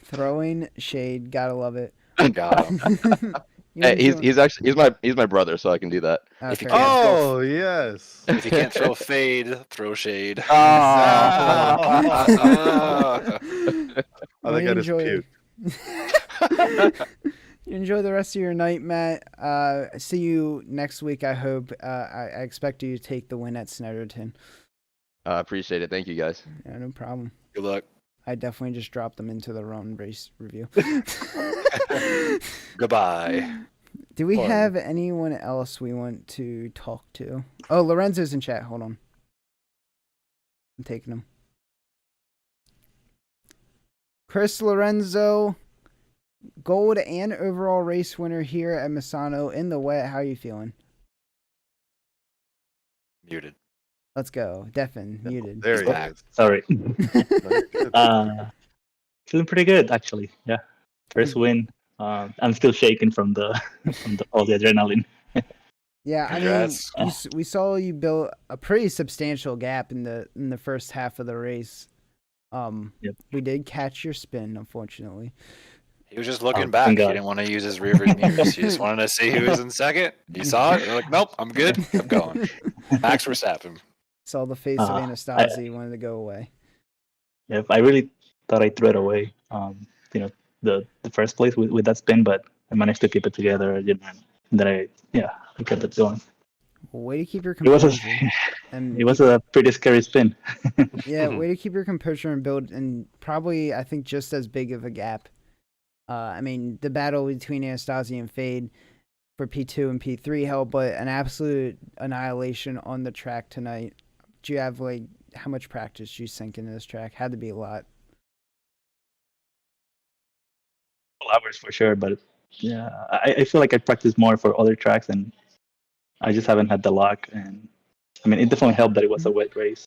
throwing shade, gotta love it. Got him. You Hey, enjoy- he's my brother, so I can do that. If you Okay. can't Oh, yes. If you can't throw fade, throw shade. Ah. I think I just enjoy- puked. You enjoy the rest of your night, Matt. See you next week, I hope. I expect you to take the win at Snetterton. I appreciate it. Thank you guys. Yeah, no problem. Good luck. I definitely just dropped them into the wrong race review. Goodbye. Do we Fun. have anyone else we want to talk to? Oh, Lorenzo's in chat. Hold on. I'm taking him. Chris Lorenzo, gold and overall race winner here at Misano in the wet. How are you feeling? Muted. Let's go. Deafin, muted. There He's he back. is. Sorry. No, you're good. Feeling pretty good actually. Yeah. First win. I'm still shaking from the all the adrenaline. Yeah, Congrats. I mean, we saw you build a pretty substantial gap in the first half of the race. Yep. We did catch your spin, unfortunately. He was just looking Oh, back. thank He God. didn't want to use his rearview mirrors. He just wanted to see who was in second. He saw it. They're like, nope, I'm good. I'm going. Max Verstappen. Saw the face of I- Anastasia, wanted to go away. Yeah, I really thought I threw it away. The first place with that spin, but I managed to keep it together. And then I kept it going. Well, way to keep your It was composure. And it was a pretty scary spin. yeah, way to keep your composure and build, and probably I think just as big of a gap. I mean, the battle between Anastasia and Fade for P2 and P3 held, but an absolute annihilation on the track tonight. Do you have how much practice do you sink into this track? Had to be a lot. Hours for sure, but yeah, I feel like I practiced more for other tracks, and I just haven't had the luck. And I mean, it definitely helped that it was a wet race.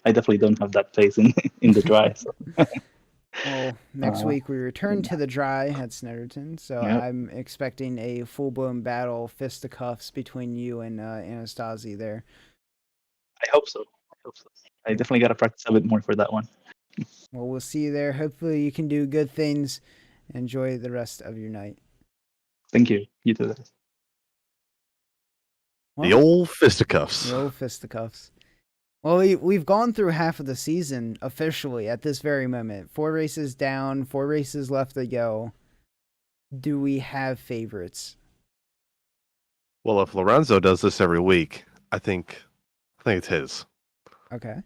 I definitely don't have that pace in the dry. So. Well, next Uh, week we return to the dry at Snetterton, so Yep. I'm expecting a full-blown battle, fisticuffs between you and Anastasia there. I hope so. I definitely got to practice a bit more for that one. Well, we'll see you there. Hopefully you can do good things. Enjoy the rest of your night. Thank you. You too. The Well, old fisticuffs. the old fisticuffs. Well, we've gone through half of the season officially at this very moment. 4 races down, 4 races left to go. Do we have favorites? Well, if Lorenzo does this every week, I think it's his. Okay.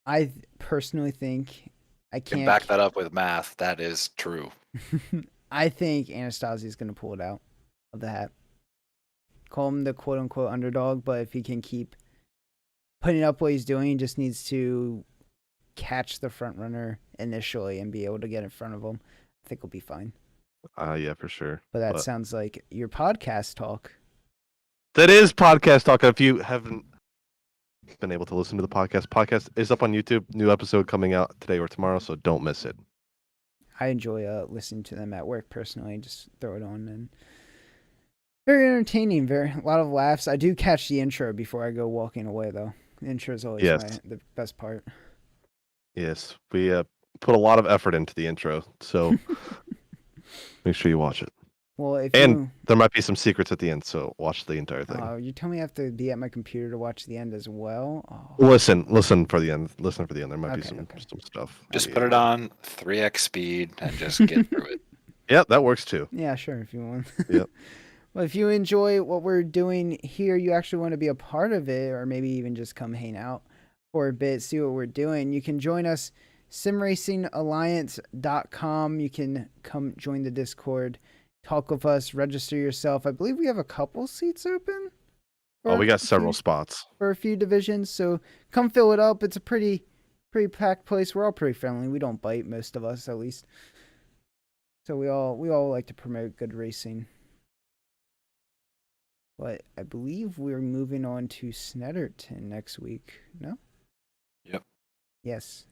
I personally think I You can can't back that up with math. That is true. I think Anastasia's going to pull it out of the hat. Call him the quote-unquote underdog, but if he can keep putting up what he's doing, he just needs to catch the front runner initially and be able to get in front of him. I think we'll be fine. Yeah, for sure. But that sounds like your podcast talk. That is podcast talk. If you haven't been able to listen to the podcast is up on YouTube. New episode coming out today or tomorrow, so don't miss it. I enjoy listening to them at work personally. Just throw it on and very entertaining. A lot of laughs. I do catch the intro before I go walking away though. The intro is always Yes. the best part. Yes, we put a lot of effort into the intro, so make sure you watch it. Well, if And there might be some secrets at the end, so watch the entire thing. you tell me I have to be at my computer to watch the end as well. Oh. Listen for the end. Listen for the end. There might be Okay, some okay. stuff. Just Yeah. put it on 3x speed and just get through it. Yeah, that works too. Yeah, sure, if you want. Yep. Well, if you enjoy what we're doing here, you actually want to be a part of it, or maybe even just come hang out for a bit, see what we're doing, you can join us, simracingalliance.com. You can come join the Discord, talk with us, register yourself. I believe we have a couple seats open. Oh, we for got a several few- spots. for a few divisions, so come fill it up. It's a pretty packed place. We're all pretty friendly. We don't bite, most of us at least. So we all like to promote good racing. But I believe we're moving on to Snetterton next week. No? Yep. Yes.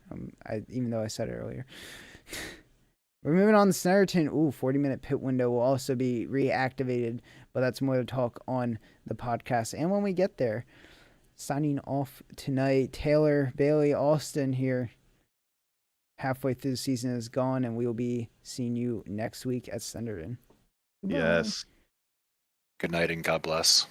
Even though I said it earlier. We're moving on to Snetterton. Ooh, 40-minute pit window will also be reactivated, but that's more to talk on the podcast. And when we get there, signing off tonight, Taylor, Bailey, Austin here. Halfway through the season is gone, and we will be seeing you next week at Snetterton. Goodbye. Yes. Good night and God bless.